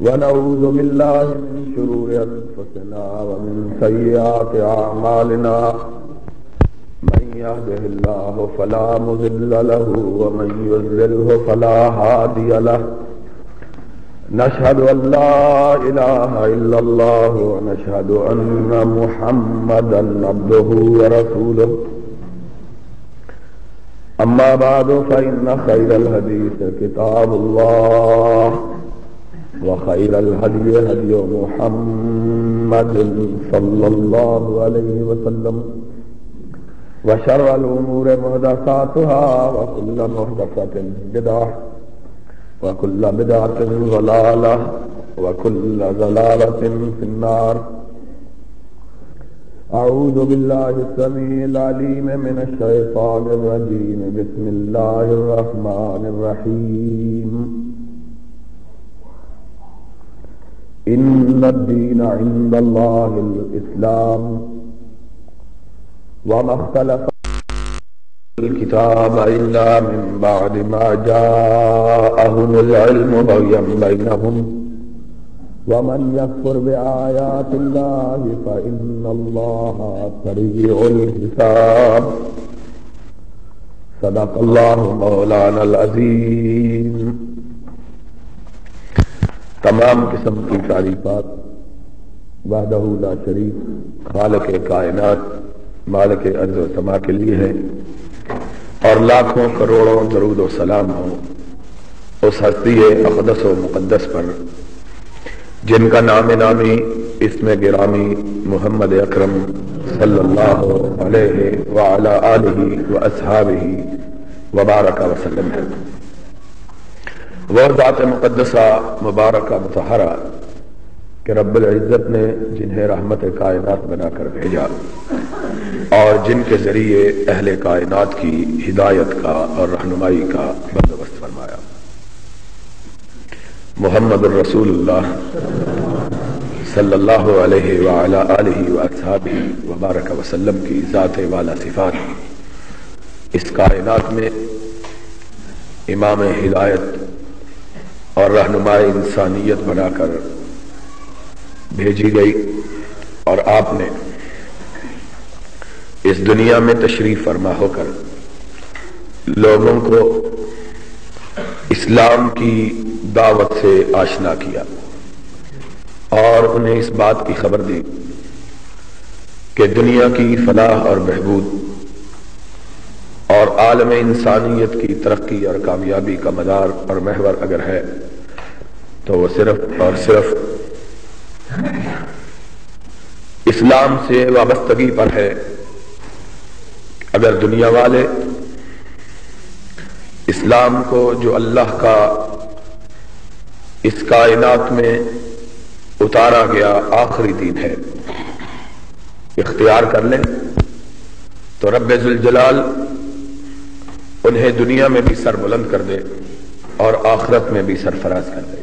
ونعوذ بالله من شرور أنفسنا ومن سيئات أعمالنا من يهده الله فلا مضل له ومن يضلله فلا هادي له نشهد أن لا إله إلا الله ونشهد أن محمدا عبده ورسوله أما بعد فإن خير الحديث كتاب الله وخير الهدي هدي محمد صلى الله عليه وسلم وشر الأمور محدثاتها وكل محدثة بدعة وكل بدعة ضلالة وكل ضلالة في النار. أعوذ بالله السميع العليم من الشيطان الرجيم. بسم الله الرحمن الرحيم. إن الدين عند الله الإسلام وما اختلف الكتاب إلا من بعد ما جاءهم العلم بغيا بينهم ومن يكفر بآيات الله فإن الله سريع الحساب. صدق الله مولانا العظيم. تمام قسم کی تعریفات وحدہ لا شریک خالق کائنات مالک ارض و سما کے لیے ہے، اور لاکھوں کروڑوں درود و سلام ہو اس ہستی اقدس و مقدس پر جن کا نام نامی اسم گرامی محمد اکرم صلی اللہ علیہ وعلی آلہ واصحابہ وبارک وسلم ہے. وہ ذات مقدسہ مبارکہ مطہرہ کہ رب العزت نے جنہیں رحمت کائنات بنا کر بھیجا اور جن کے ذریعے اہل کائنات کی ہدایت کا اور رہنمائی کا بندوبست فرمایا. محمد الرسول اللہ صلی اللہ علیہ وعلی آلہ واصحابہ وبارک وسلم کی ذات والا صفات اس کائنات میں امام ہدایت اور رہنمائی انسانیت بنا کر بھیجی گئی، اور آپ نے اس دنیا میں تشریف فرما ہو کر لوگوں کو اسلام کی دعوت سے آشنا کیا اور انہیں اس بات کی خبر دی کہ دنیا کی فلاح اور بہبود اور عالم انسانیت کی ترقی اور کامیابی کا مدار اور محور اگر ہے تو وہ صرف اور صرف اسلام سے وابستگی پر ہے. اگر دنیا والے اسلام کو جو اللہ کا اس کائنات میں اتارا گیا آخری دین ہے اختیار کر لیں تو رب ذوالجلال انہیں دنیا میں بھی سر بلند کر دے اور آخرت میں بھی سرفراز کر دے.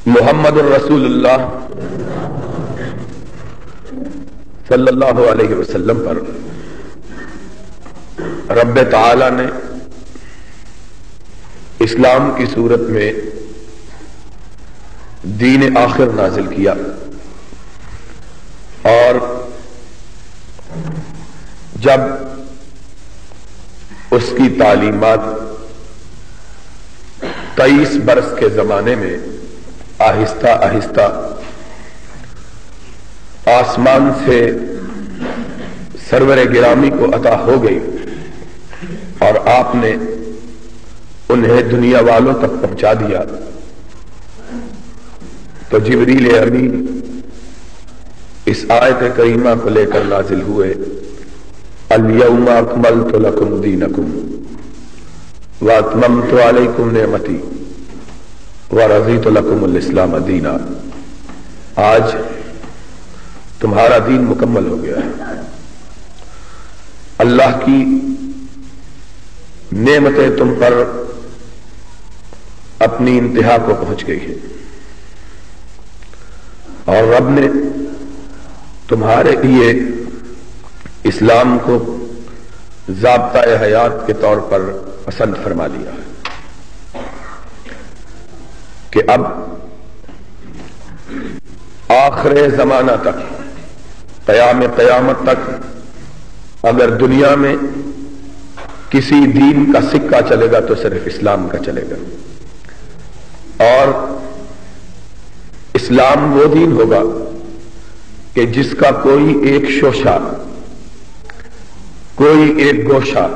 محمد الرسول اللہ صلی اللہ علیہ وسلم پر رب تعالی نے اسلام کی صورت میں دین آخر نازل کیا، اور جب اس کی تعلیمات 23 برس کے زمانے میں آہستہ آہستہ آسمان سے سرور گرامی کو عطا ہو گئی اور آپ نے انہیں دنیا والوں تک پہنچا دیا، تو جبریل امین اس آیت کریمہ کو لے کر نازل ہوئے. الیوم اکملت لکم دینکم واتممت علیکم نعمتی ورضیت لکم الاسلام دینا. آج تمہارا دین مکمل ہو گیا ہے، اللہ کی نعمتیں تم پر اپنی انتہا کو پہنچ گئی ہیں، اور رب نے تمہارے لیے اسلام کو ضابطۂ حیات کے طور پر پسند فرما لیا ہے کہ اب آخر زمانہ تک، قیامت تک اگر دنیا میں کسی دین کا سکہ چلے گا تو صرف اسلام کا چلے گا، اور اسلام وہ دین ہوگا کہ جس کا کوئی ایک شوشہ، کوئی ایک گوشہ،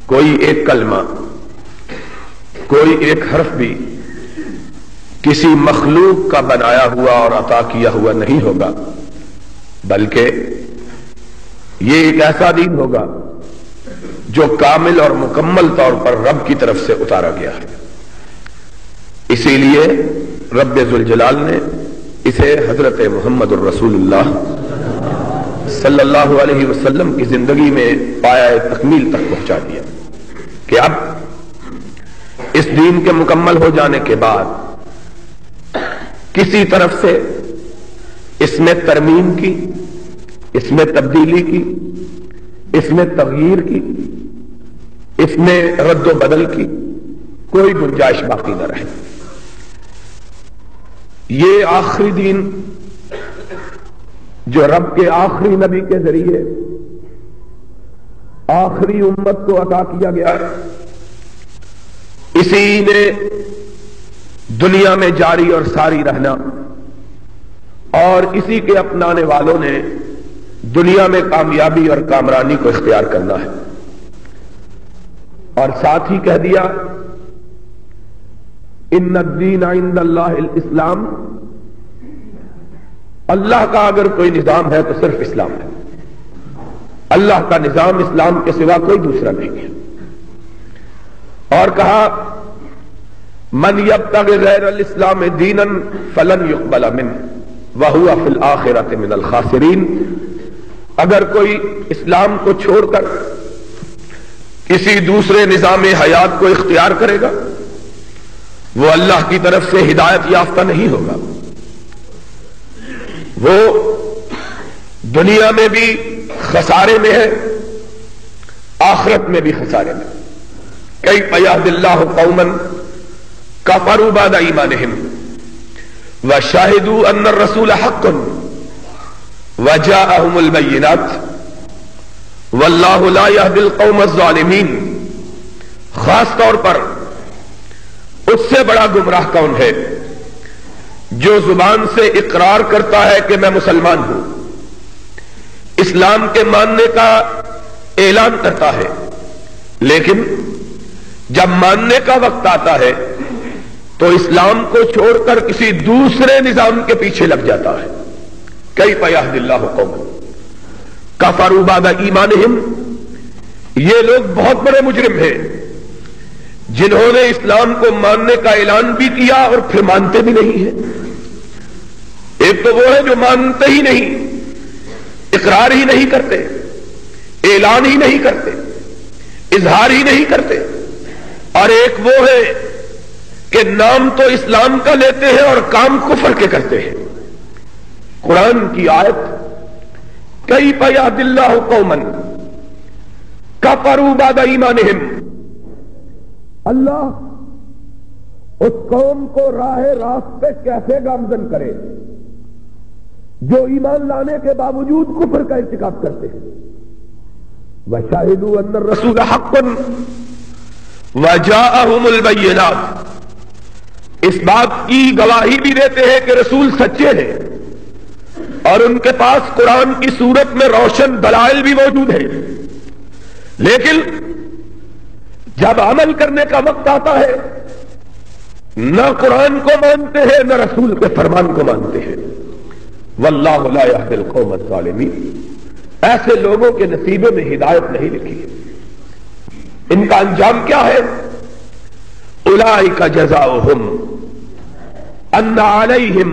کوئی ایک کلمہ، کوئی ایک حرف بھی کسی مخلوق کا بنایا ہوا اور عطا کیا ہوا نہیں ہوگا، بلکہ یہ ایک ایسا دین ہوگا جو کامل اور مکمل طور پر رب کی طرف سے اتارا گیا ہے۔ اسی لیے رب ذوالجلال نے اسے حضرت محمد الرسول اللہ صلی اللہ علیہ وسلم کی زندگی میں پایہ تکمیل تک پہنچا دیا کہ اب اس دین کے مکمل ہو جانے کے بعد کسی طرف سے اس میں ترمیم کی، اس میں تبدیلی کی، اس میں تغییر کی، اس میں رد و بدل کی کوئی گنجائش باقی نہ رہے۔ یہ آخری دین جو رب کے آخری نبی کے ذریعے آخری امت کو عطا کیا گیا، اسی نے دنیا میں جاری اور ساری رہنا، اور اسی کے اپنانے والوں نے دنیا میں کامیابی اور کامرانی کو اختیار کرنا ہے۔ اور ساتھ ہی کہہ دیا ان الدین عند اللہ الاسلام، اللہ کا اگر کوئی نظام ہے تو صرف اسلام ہے، اللہ کا نظام اسلام کے سوا کوئی دوسرا نہیں ہے۔ اور کہا من یبتغی غیر الاسلام دینا فلن یقبل منہ وہو فی الآخرۃ من الخاسرین، اگر کوئی اسلام کو چھوڑ کر کسی دوسرے نظام حیات کو اختیار کرے گا وہ اللہ کی طرف سے ہدایت یافتہ نہیں ہوگا، وہ دنیا میں بھی خسارے میں ہے، آخرت میں بھی خسارے میں۔ کیف یہدی اللہ قوما کفروا بعد ایمانہم وشہدوا ان الرسول حق وجاءہم البینات واللہ لا یہدی القوم الظالمین۔ خاص طور پر اس سے بڑا گمراہ کون ہے جو زبان سے اقرار کرتا ہے کہ میں مسلمان ہوں، اسلام کے ماننے کا اعلان کرتا ہے، لیکن جب ماننے کا وقت آتا ہے تو اسلام کو چھوڑ کر کسی دوسرے نظام کے پیچھے لگ جاتا ہے۔ کیف یہدی اللہ قوما کفروا بعد ایمانہم، یہ لوگ بہت بڑے مجرم ہیں جنہوں نے اسلام کو ماننے کا اعلان بھی کیا اور پھر مانتے بھی نہیں ہیں۔ ایک تو وہ ہے جو مانتے ہی نہیں، اقرار ہی نہیں کرتے، اعلان ہی نہیں کرتے، اظہار ہی نہیں کرتے، اور ایک وہ ہے کہ نام تو اسلام کا لیتے ہیں اور کام کفر کے کرتے ہیں۔ قرآن کی آیت کیف یہدی اللہ قوما کفروا بعد ایمانہم، اللہ اس قوم کو راہ راست پہ کیسے گامزن کرے جو ایمان لانے کے باوجود کفر کا ارتکاب کرتے ہیں۔ وشاہدوا ان الرسول حق وجاءہم البینات، اس بات کی گواہی بھی دیتے ہیں کہ رسول سچے ہیں اور ان کے پاس قرآن کی صورت میں روشن دلائل بھی موجود ہیں، لیکن جب عمل کرنے کا وقت آتا ہے نہ قرآن کو مانتے ہیں نہ رسول کے فرمان کو مانتے ہیں۔ واللہ لا یہدی القوم الظالمین، ایسے لوگوں کے نصیبے میں ہدایت نہیں لکھی ہے۔ ان کا انجام کیا ہے؟ اولئک جزاؤہم ان علیہم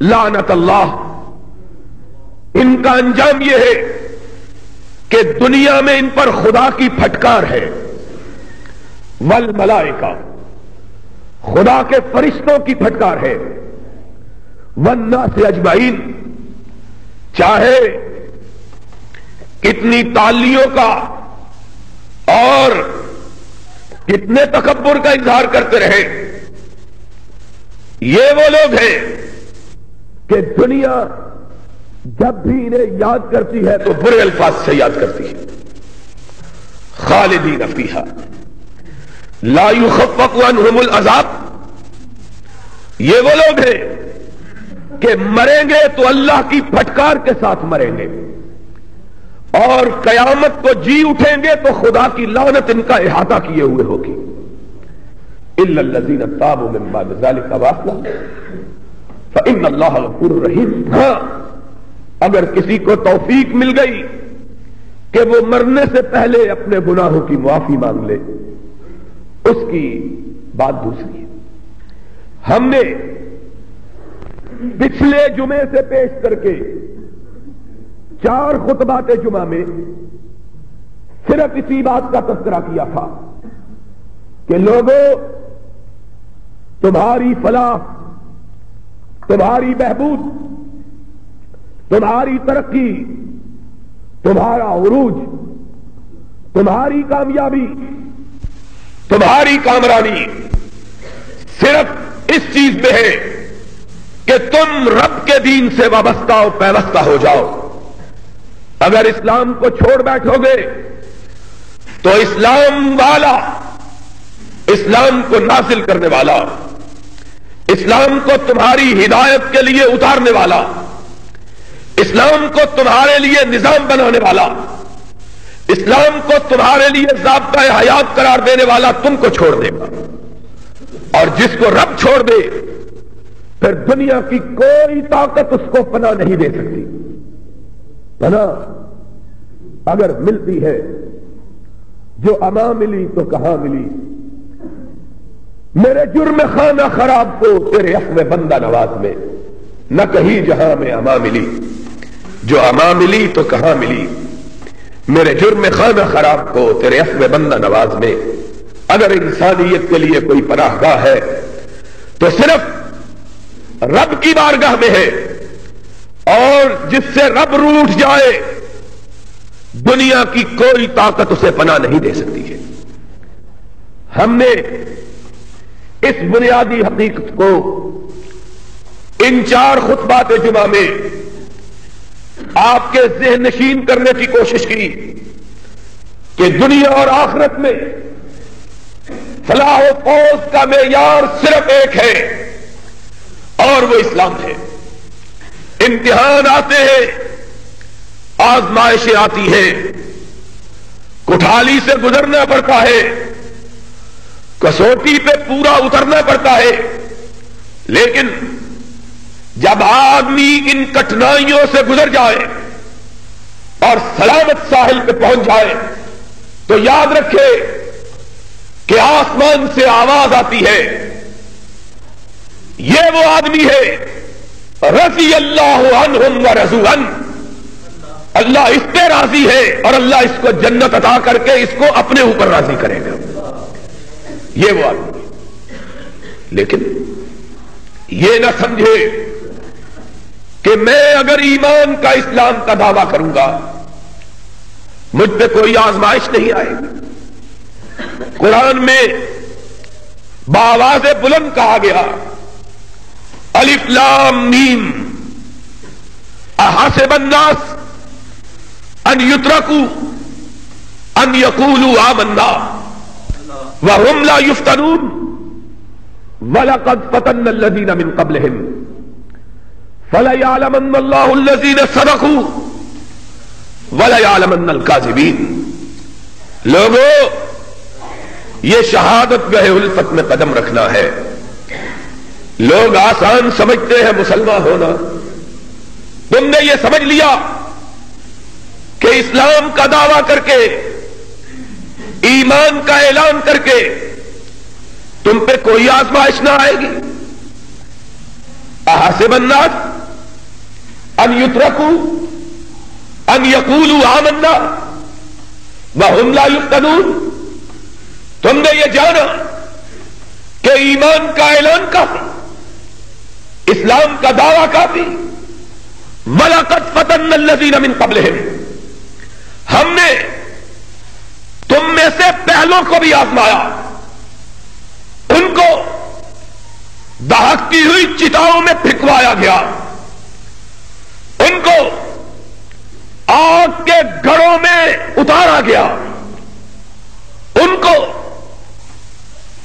لعنت اللہ، ان کا انجام یہ ہے کہ دنیا میں ان پر خدا کی پھٹکار ہے، والملائکہ، خدا کے فرشتوں کی پھٹکار ہے، والناس اجمعین، چاہے کتنی تعلیوں کا اور کتنے تکبر کا اظہار کرتے رہے. یہ وہ لوگ ہیں کہ دنیا جب بھی انہیں یاد کرتی ہے تو برے الفاظ سے یاد کرتی ہے. خالدین فیہا لا یخفف عنہم العذاب. یہ وہ لوگ ہیں کہ مریں گے تو اللہ کی پھٹکار کے ساتھ مریں گے اور قیامت کو جی اٹھیں گے تو خدا کی لعنت ان کا احاطہ کیے ہوئے ہوگی. الا الذین تابوا من بعد ذلک واصلحوا فإن اللہ غفور رحیم. ہاں اگر کسی کو توفیق مل گئی کہ وہ مرنے سے پہلے اپنے گناہوں کی معافی مانگ لے اس کی بات دوسری ہے. ہم نے پچھلے جمعے سے پیش کر کے 4 خطبات جمعہ میں صرف اسی بات کا تذکرہ کیا تھا کہ لوگوں تمہاری فلاح، تمہاری بہبود، تمہاری ترقی، تمہارا عروج، تمہاری کامیابی، تمہاری کامرانی صرف اس چیز میں ہے کہ تم رب کے دین سے وابستہ و پیوستہ ہو جاؤ. اگر اسلام کو چھوڑ بیٹھو گے تو اسلام والا، اسلام کو نازل کرنے والا، اسلام کو تمہاری ہدایت کے لیے اتارنے والا، اسلام کو تمہارے لیے نظام بنانے والا، اسلام کو تمہارے لیے ضابطۂ حیات قرار دینے والا تم کو چھوڑ دے گا. اور جس کو رب چھوڑ دے پھر دنیا کی کوئی طاقت اس کو پناہ نہیں دے سکتی. پناہ اگر ملتی ہے جو اما ملی تو کہاں ملی. میرے جرم خانہ خراب کو تیرے عفو بندہ نواز میں، نہ کہیں جہاں میں اما ملی. جو اما ملی تو کہاں ملی. میرے جرم خانہ خراب کو تیرے عفو بندہ نواز میں. اگر انسانیت کے لیے کوئی پناہ گاہ ہے تو صرف رب کی بارگاہ میں ہے، اور جس سے رب روٹھ جائے دنیا کی کوئی طاقت اسے پناہ نہیں دے سکتی ہے. ہم نے اس بنیادی حقیقت کو ان 4 خطبات جمعہ میں آپ کے ذہن نشین کرنے کی کوشش کی کہ دنیا اور آخرت میں فلاح و فوز کا معیار صرف ایک ہے اور وہ اسلام ہے. امتحان آتے ہیں، آزمائشیں آتی ہیں، کٹھالی سے گزرنا پڑتا ہے، کسوٹی پہ پورا اترنا پڑتا ہے. لیکن جب آدمی ان کٹھنائیوں سے گزر جائے اور سلامت ساحل پہ پہنچ جائے تو یاد رکھے کہ آسمان سے آواز آتی ہے. یہ وہ آدمی ہے رضی اللہ عنہم ورضوا عنہ. اللہ اس پہ راضی ہے اور اللہ اس کو جنت عطا کر کے اس کو اپنے اوپر راضی کرے گا. یہ وہ آدمی ہے. لیکن یہ نہ سمجھے کہ میں اگر ایمان کا اسلام کا دعویٰ کروں گا مجھ پہ کوئی آزمائش نہیں آئے گی. قرآن میں بآواز بلند کہا گیا الف لام میم احسب الناس ان یترکوا ان یقولوا آمنا وهم لا یفتنون وَلَقَدْ فَتَنَّا الَّذِينَ مِن قَبْلِهِمْ فَلَيَعْلَمَنَّ اللَّهُ الَّذِينَ صَدَقُوا وَلَيَعْلَمَنَّ الْكَاذِبِينَ. لوگوں یہ شہادت گاہ الفت میں قدم رکھنا ہے. لوگ آسان سمجھتے ہیں مسلمان ہونا. تم نے یہ سمجھ لیا کہ اسلام کا دعویٰ کر کے ایمان کا اعلان کر کے تم پہ کوئی آزمائش نہ آئے گی. احسب الناس ان یترکوا ان یقولوا آمنا وهم لا یفتنون. تم نے یہ جانا کہ ایمان کا اعلان کافی، اسلام کا دعویٰ کافی. وَلَقَدْ فَتَنَّا الَّذِينَ مِن قَبْلِهِمْ. ہم نے تم میں سے پہلوں کو بھی آزمایا، ان کو دہکتی ہوئی چتاؤں میں پھینکوایا گیا، ان کو آگ کے گڑھوں میں اتارا گیا، ان کو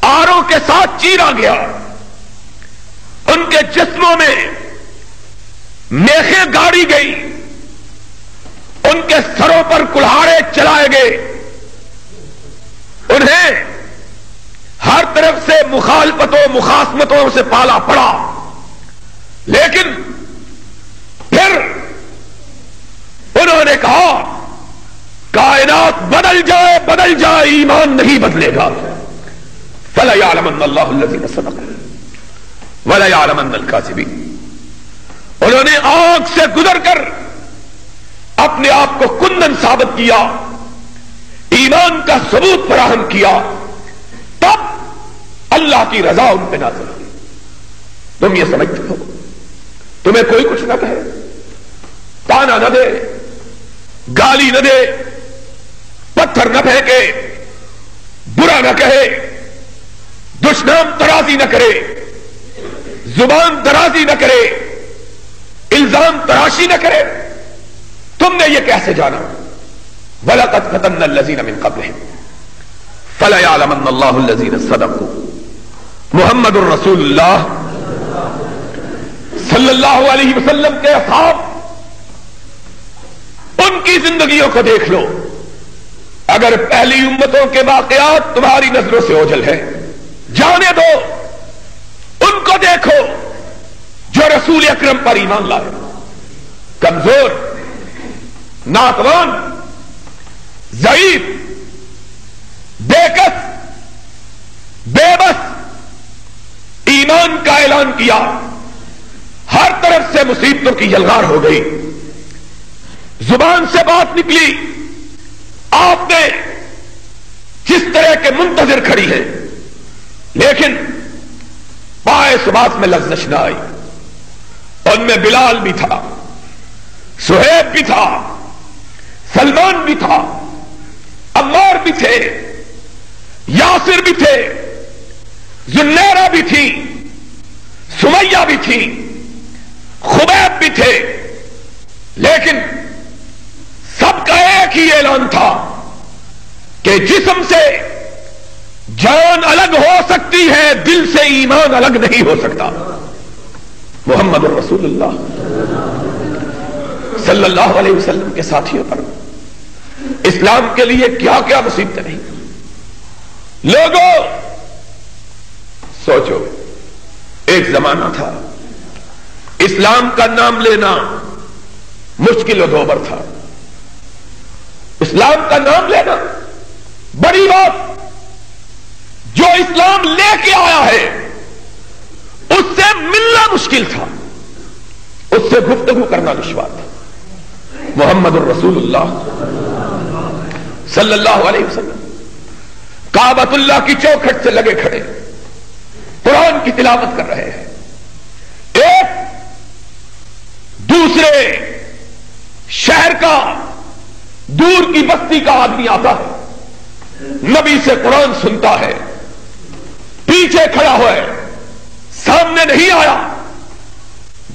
آروں کے ساتھ چیرا گیا، ان کے جسموں میں میخیں گاڑی گئی، ان کے سروں پر کلہاڑے چلائے گئے، انہیں ہر طرف سے مخالفتوں مخاصمتوں سے پالا پڑا، لیکن پھر انہوں نے کہا کائنات بدل جائے ایمان نہیں بدلے گا۔ فَلَيَعْلَمَنَّ اللَّهُ الَّذِينَ صَدَقُوا وَلَيَعْلَمَنَّ الْكَاذِبِينَ۔ انہوں نے آگ سے گزر کر اپنے آپ کو کندن ثابت کیا، ایمان کا ثبوت فراہم کیا، تب اللہ کی رضا ان پہ نازل ہوئی۔ تم یہ سمجھتے ہو تمہیں کوئی کچھ نہ کہے، تانا نہ دے، گالی نہ دے، پتھر نہ پھینکے، برا نہ کہے، دشنام ترازی نہ کرے، زبان درازی نہ کرے، الزام تراشی نہ کرے، تم نے یہ کیسے جانا؟ وَلَقَدْ فَتَنَّا الَّذِينَ مِن قَبْلِهِمْ فَلَيَعْلَمَنَّ اللَّهُ الَّذِينَ صَدَقُوا۔ محمد الرسول اللہ صلی اللہ علیہ وسلم کے اصحاب، ان کی زندگیوں کو دیکھ لو، اگر پہلی امتوں کے واقعات تمہاری نظروں سے اوجھل ہے جانے دو، ان کو دیکھو جو رسول اکرم پر ایمان لائے، کمزور، ناتوان، ضعیف، بےکس، بے بس، ایمان کا اعلان کیا، ہر طرف سے مصیبتوں کی یلغار ہو گئی، زبان سے بات نکلی، آپ نے جس طرح کے منتظر کھڑی ہے، لیکن پائے سبات میں لغزش نہ آئی۔ ان میں بلال بھی تھا، سہیب بھی تھا، سلمان بھی تھا، عمار بھی تھے، یاسر بھی تھے، ذوالنیرہ بھی تھی، سمیہ بھی تھی، خبیب بھی تھے، لیکن سب کا ایک ہی اعلان تھا کہ جسم سے جان الگ ہو سکتی ہے، دل سے ایمان الگ نہیں ہو سکتا۔ محمد الرسول اللہ صلی اللہ علیہ وسلم کے ساتھیوں پر اسلام کے لیے کیا کیا مصیبتیں نہیں۔ لوگوں سوچو، ایک زمانہ تھا اسلام کا نام لینا مشکل و دوبر تھا، اسلام کا نام لینا بڑی بات، جو اسلام لے کے آیا ہے اس سے ملنا مشکل تھا، اس سے گفتگو کرنا دشوار تھا۔ محمد الرسول اللہ صلی اللہ علیہ وسلم کعبۃ اللہ کی چوکھٹ سے لگے کھڑے قرآن کی تلاوت کر رہے ہیں، ایک دوسرے شہر کا دور کی بستی کا آدمی آتا ہے، نبی سے قرآن سنتا ہے، پیچھے کھڑا ہوا ہے، سامنے نہیں آیا،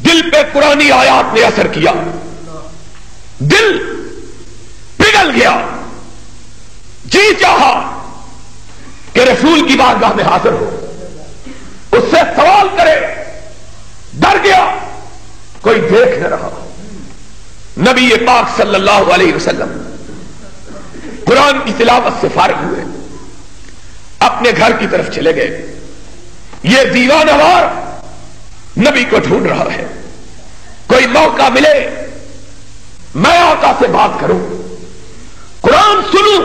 دل پہ قرآنی آیات نے اثر کیا، دل پگھل گیا، جی چاہا کہ رسول کی بارگاہ میں حاضر ہو، اس سے سوال کرے، ڈر گیا، کوئی دیکھ نہ رہا۔ نبی پاک صلی اللہ علیہ وسلم قرآن کی تلاوت سے فارغ ہوئے، اپنے گھر کی طرف چلے گئے۔ یہ دیوانہ وار نبی کو ڈھونڈ رہا ہے، کوئی موقع ملے میں آقا سے بات کروں، قرآن سنوں،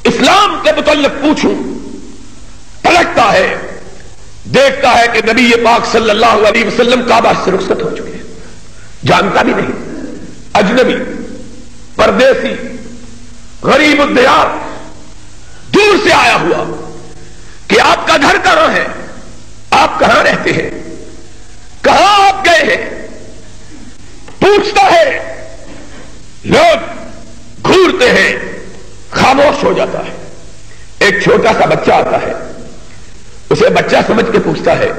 اسلام کے متعلق پوچھوں۔ پلٹتا ہے، دیکھتا ہے کہ نبی پاک صلی اللہ علیہ وسلم کعبہ سے رخصت ہو چکے ہیں، جانتا بھی نہیں، اجنبی، پردیسی، غریب الدیار، دور سے آیا ہوا کہ آپ کا گھر کہاں ہے، آپ کہاں رہتے ہیں، کہاں آپ گئے ہیں، پوچھتا ہے۔ لوگ گھورتے ہیں خاموش ہو جاتا ہے. ایک چھوٹا سا بچہ آتا ہے, اسے بچہ سمجھ کے پوچھتا ہے,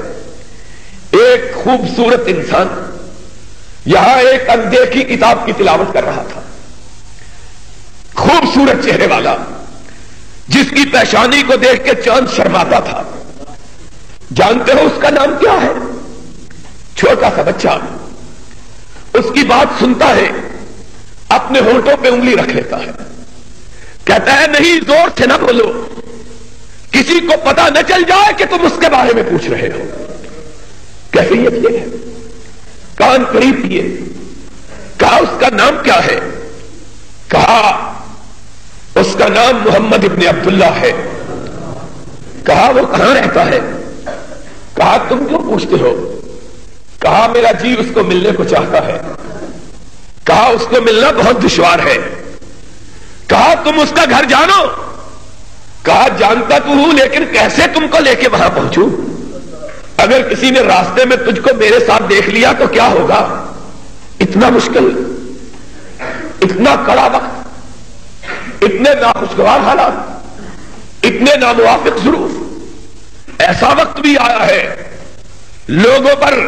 ایک خوبصورت انسان یہاں ایک اندیکھی کتاب کی تلاوت کر رہا تھا, خوبصورت چہرے والا, جس کی پیشانی کو دیکھ کے چاند شرماتا تھا. جانتے ہو اس کا نام کیا ہے؟ چھوٹا سا بچہ اس کی بات سنتا ہے, اپنے ہونٹوں پہ انگلی رکھ لیتا ہے, کہتا ہے نہیں, زور سے نہ بولو, کسی کو پتا نہ چل جائے کہ تم اس کے بارے میں پوچھ رہے ہو. کیفیت یہ ہے, کان قریب کیے, کہا اس کا نام کیا ہے؟ کہا اس کا نام محمد ابن عبداللہ ہے. کہا وہ کہاں رہتا ہے؟ کہا تم کیوں پوچھتے ہو؟ کہا میرا جی اس کو ملنے کو چاہتا ہے. کہا اس کو ملنا بہت دشوار ہے. کہا تم اس کا گھر جانو؟ کہا جانتا تو ہوں, لیکن کیسے تم کو لے کے وہاں پہنچوں؟ اگر کسی نے راستے میں تجھ کو میرے ساتھ دیکھ لیا تو کیا ہوگا؟ اتنا مشکل, اتنا کڑا وقت, اتنے ناخوشگوار حالات, اتنے ناموافق ظروف. ایسا وقت بھی آیا ہے لوگوں پر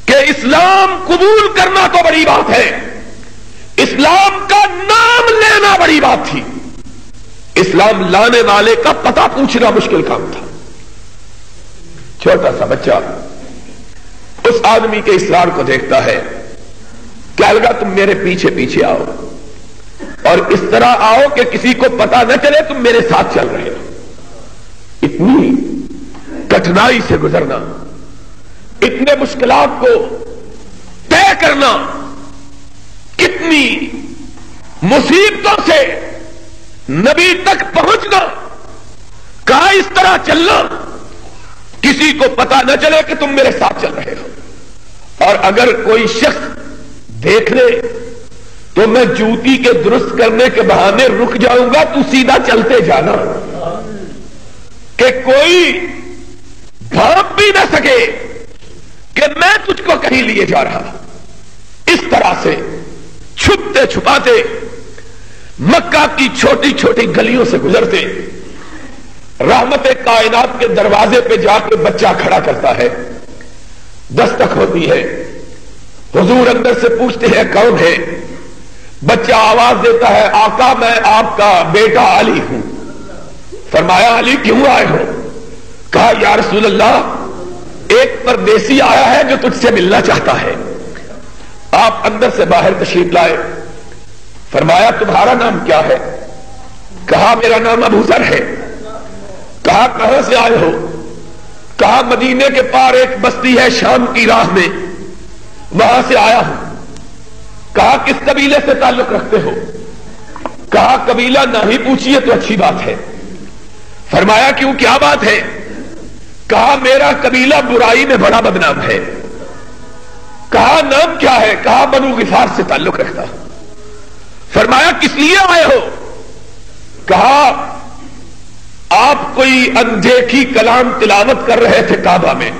کہ اسلام قبول کرنا تو بڑی بات ہے, اسلام کا نام لینا بڑی بات تھی, اسلام لانے والے کا پتہ پوچھنا مشکل کام تھا. چھوٹا سا بچہ اس آدمی کے اصرار کو دیکھتا ہے, کیا لگا تم میرے پیچھے پیچھے آؤ اور اس طرح آؤ کہ کسی کو پتا نہ چلے تم میرے ساتھ چل رہے ہو. اتنی کٹھنائی سے گزرنا, اتنے مشکلات کو طے کرنا, کتنی مصیبتوں سے نبی تک پہنچنا, کہا اس طرح چلنا کسی کو پتا نہ چلے کہ تم میرے ساتھ چل رہے ہو, اور اگر کوئی شخص دیکھ لے تو میں جوتی کے درست کرنے کے بہانے رک جاؤں گا, تو سیدھا چلتے جانا کہ کوئی بھانپ بھی نہ سکے کہ میں تجھ کو کہیں لیے جا رہا. اس طرح سے چھپتے چھپاتے مکہ کی چھوٹی چھوٹی گلیوں سے گزرتے, رحمت کائنات کے دروازے پہ جا کے بچہ کھڑا کرتا ہے. دستک ہوتی ہے, حضور اندر سے پوچھتے ہیں کون ہے؟ بچہ آواز دیتا ہے آقا میں آپ کا بیٹا علی ہوں. فرمایا علی کیوں آئے ہو؟ کہا یا رسول اللہ ایک پردیسی آیا ہے جو تجھ سے ملنا چاہتا ہے. آپ اندر سے باہر تشریف لائے. فرمایا تمہارا نام کیا ہے؟ کہا میرا نام ابو ذر ہے. کہا کہاں سے آئے ہو؟ کہا مدینے کے پار ایک بستی ہے شام کی راہ میں, وہاں سے آیا ہوں. کہا کس قبیلے سے تعلق رکھتے ہو؟ کہا قبیلہ نہ ہی پوچھیے تو اچھی بات ہے. فرمایا کیوں, کیا بات ہے؟ کہا میرا قبیلہ برائی میں بڑا بدنام ہے. کہا نام کیا ہے؟ کہا بنو غفار سے تعلق رکھتا. فرمایا کس لیے آئے ہو؟ کہا آپ کوئی اندیکھی کلام تلاوت کر رہے تھے کعبہ میں,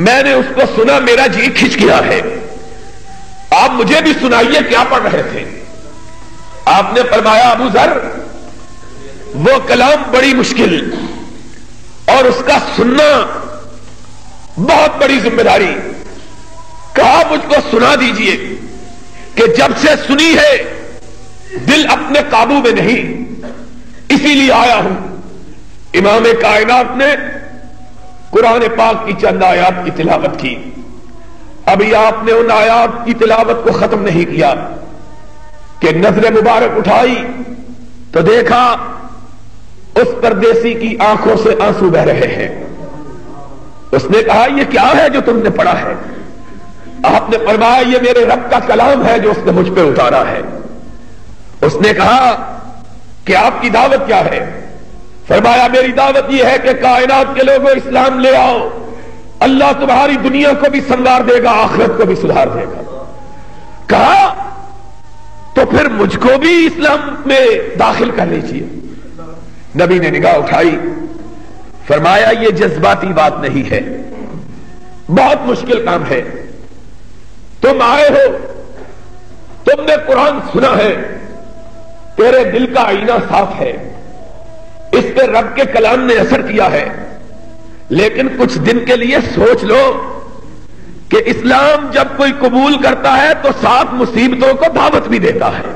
میں نے اس کو سنا, میرا جی کھچ گیا ہے, آپ مجھے بھی سنائیے کیا پڑھ رہے تھے. آپ نے فرمایا ابو ذر وہ کلام بڑی مشکل اور اس کا سننا بہت بڑی ذمہ داری. کہا مجھ کو سنا دیجئے کہ جب سے سنی ہے دل اپنے قابو میں نہیں, اسی لیے آیا ہوں. امام کائنات نے قرآن پاک کی چند آیات کی تلاوت کی. ابھی آپ نے ان آیات کی تلاوت کو ختم نہیں کیا کہ نظر مبارک اٹھائی تو دیکھا اس پردیسی کی آنکھوں سے آنسو بہ رہے ہیں. اس نے کہا یہ کیا ہے جو تم نے پڑھا ہے؟ آپ نے فرمایا یہ میرے رب کا کلام ہے جو اس نے مجھ پہ اتارا ہے. اس نے کہا کہ آپ کی دعوت کیا ہے؟ فرمایا میری دعوت یہ ہے کہ کائنات کے لوگوں اسلام لے آؤ, اللہ تمہاری دنیا کو بھی سنوار دے گا, آخرت کو بھی سدھار دے گا. کہا تو پھر مجھ کو بھی اسلام میں داخل کر لیجیے. نبی نے نگاہ اٹھائی, فرمایا یہ جذباتی بات نہیں ہے, بہت مشکل کام ہے. تم آئے ہو تم نے قرآن سنا ہے، تیرے دل کا آئینہ صاف ہے، اس پہ رب کے کلام نے اثر کیا ہے، لیکن کچھ دن کے لیے سوچ لو کہ اسلام جب کوئی قبول کرتا ہے تو ساتھ مصیبتوں کو دعوت بھی دیتا ہے۔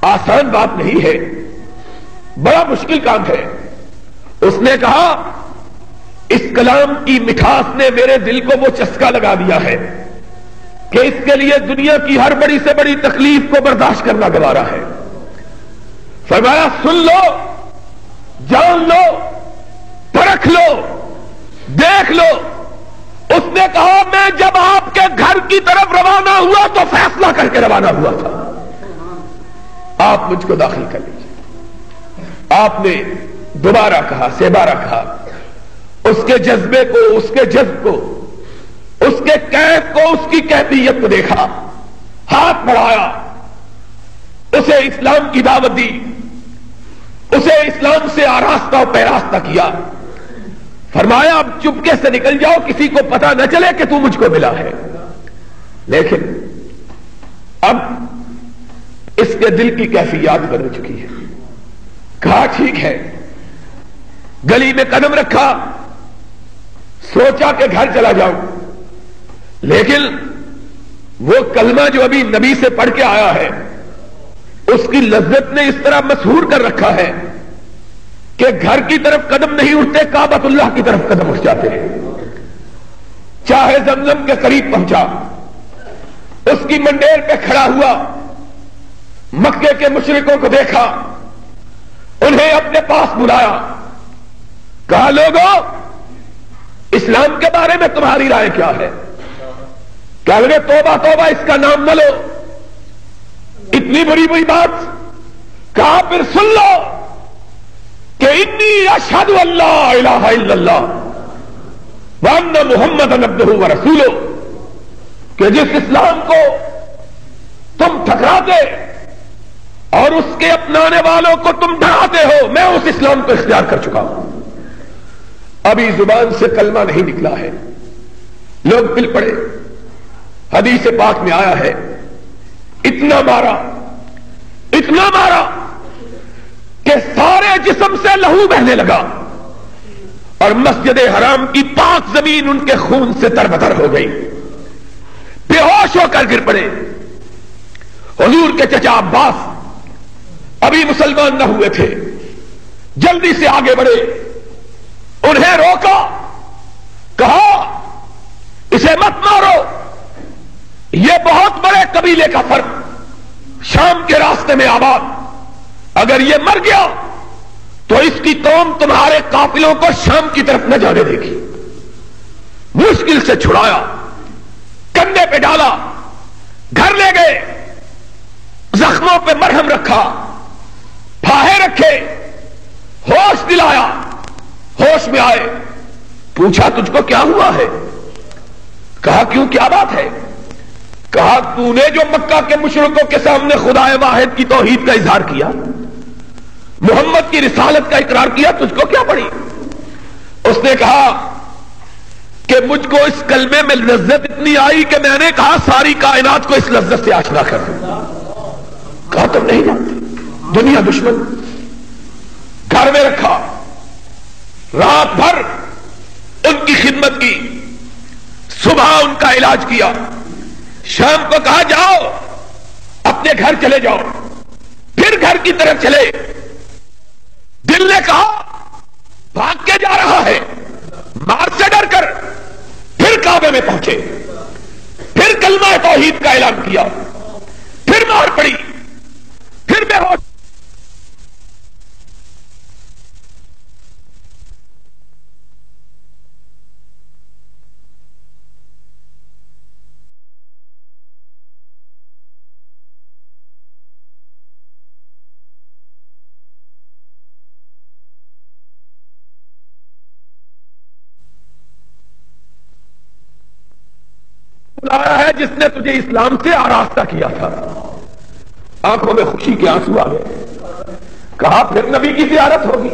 آسان بات نہیں ہے، بڑا مشکل کام ہے۔ اس نے کہا اس کلام کی مٹھاس نے میرے دل کو وہ چسکا لگا دیا ہے کہ اس کے لیے دنیا کی ہر بڑی سے بڑی تکلیف کو برداشت کرنا گوارا ہے۔ فرمایا سن لو، جان لو، پرکھ لو، دیکھ لو۔ اس نے کہا میں جب آپ کے گھر کی طرف روانہ ہوا تو فیصلہ کر کے روانہ ہوا تھا، آپ مجھ کو داخل کر لیجیے۔ آپ نے دوبارہ کہا، سیبارہ کہا، اس کے جذبے کو، اس کے جذب کو، اس کے کیف کو، اس کی کیفیت کو دیکھا، ہاتھ بڑھایا، اسے اسلام کی دعوت دی، اسے اسلام سے آراستہ و پیراستہ کیا۔ فرمایا اب چپکے سے نکل جاؤ، کسی کو پتا نہ چلے کہ تو مجھ کو ملا ہے۔ لیکن اب اس کے دل کی کیفیات بدل چکی ہے۔ کہا ٹھیک ہے، گلی میں قدم رکھا، سوچا کہ گھر چلا جاؤں، لیکن وہ کلمہ جو ابھی نبی سے پڑھ کے آیا ہے اس کی لذت نے اس طرح مسحور کر رکھا ہے کہ گھر کی طرف قدم نہیں اٹھتے، کعبۃ اللہ کی طرف قدم اٹھ جاتے ہیں۔ چاہے زمزم کے قریب پہنچا، اس کی منڈیر پہ کھڑا ہوا، مکے کے مشرکوں کو دیکھا، انہیں اپنے پاس بلایا، کہا لوگوں اسلام کے بارے میں تمہاری رائے کیا ہے؟ کہا لگے توبہ توبہ، اس کا نام نہ لو، اتنی بڑی بڑی بات۔ کہا پھر سن لو کہ انی اشہد ان لا الہ الا اللہ وان محمدا عبدہ ورسولہ، کہ جس اسلام کو تم ٹھکراتے اور اس کے اپنانے والوں کو تم ڈراتے ہو، میں اس اسلام کو اختیار کر چکا ہوں۔ ابھی زبان سے کلمہ نہیں نکلا ہے، لوگ پل پڑے۔ حدیث پاک میں آیا ہے اتنا مارا کہ سارے جسم سے لہو بہنے لگا اور مسجد حرام کی پاک زمین ان کے خون سے تربتر ہو گئی، بے ہوش ہو کر گر پڑے۔ حضور کے چچا عباس ابھی مسلمان نہ ہوئے تھے، جلدی سے آگے بڑھے، انہیں روکا، کہا اسے مت مارو، یہ بہت بڑے قبیلے کا فرد، شام کے راستے میں آباد، اگر یہ مر گیا تو اس کی قوم تمہارے قافلوں کو شام کی طرف نہ جانے دے گی۔ مشکل سے چھڑایا، کندھے پہ ڈالا، گھر لے گئے، زخموں پہ مرہم رکھا، پھاہے رکھے، ہوش دلایا۔ ہوش میں آئے، پوچھا تجھ کو کیا ہوا ہے؟ کہا کیوں، کیا بات ہے؟ کہا تو نے جو مکہ کے مشرکوں کے سامنے خدا واحد کی توحید کا اظہار کیا، محمد کی رسالت کا اقرار کیا، تجھ کو کیا پڑی؟ اس نے کہا کہ مجھ کو اس کلمے میں لذت اتنی آئی کہ میں نے کہا ساری کائنات کو اس لذت سے آشنا کر دوں۔ کہا تم نہیں جانتے، دنیا دشمن۔ گھر میں رکھا، رات بھر ان کی خدمت کی، صبح ان کا علاج کیا، شام کو کہا جاؤ اپنے گھر چلے جاؤ، پھر گھر کی طرف چلے۔ دل نے کہا بھاگ کے جا رہا ہے، مار سے ڈر کر پھر کعبے میں پہنچے، پھر کلمہ توحید کا اعلان کیا، پھر مار پڑی، پھر بے ہوش۔ لایا ہے جس نے تجھے اسلام سے آراستہ کیا تھا۔ آنکھوں میں خوشی کے آنسو آ گئے۔ کہا پھر نبی کی زیارت ہوگی،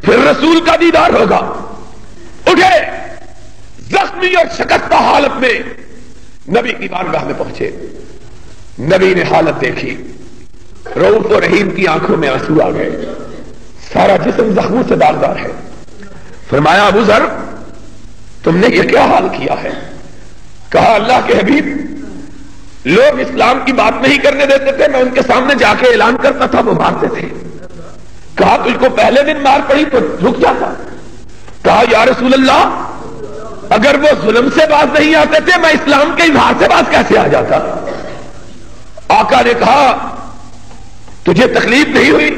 پھر رسول کا دیدار ہوگا۔ اٹھے، زخمی اور شکستہ حالت میں نبی کی بارگاہ میں پہنچے۔ نبی نے حالت دیکھی، رؤوف و رحیم کی آنکھوں میں آنسو آ گئے، سارا جسم زخموں سے داغدار ہے۔ فرمایا ابو ذر تم نے یہ کیا حال کیا ہے؟ کہا اللہ کے حبیب لوگ اسلام کی بات نہیں کرنے دیتے تھے، میں ان کے سامنے جا کے اعلان کرتا تھا، وہ مارتے تھے۔ کہا تجھ کو پہلے دن مار پڑی تو رک جاتا؟ کہا یا رسول اللہ اگر وہ ظلم سے باز نہیں آتے تھے میں اسلام کے اظہار سے باز کیسے آ جاتا؟ آقا نے کہا تجھے تکلیف نہیں ہوئی؟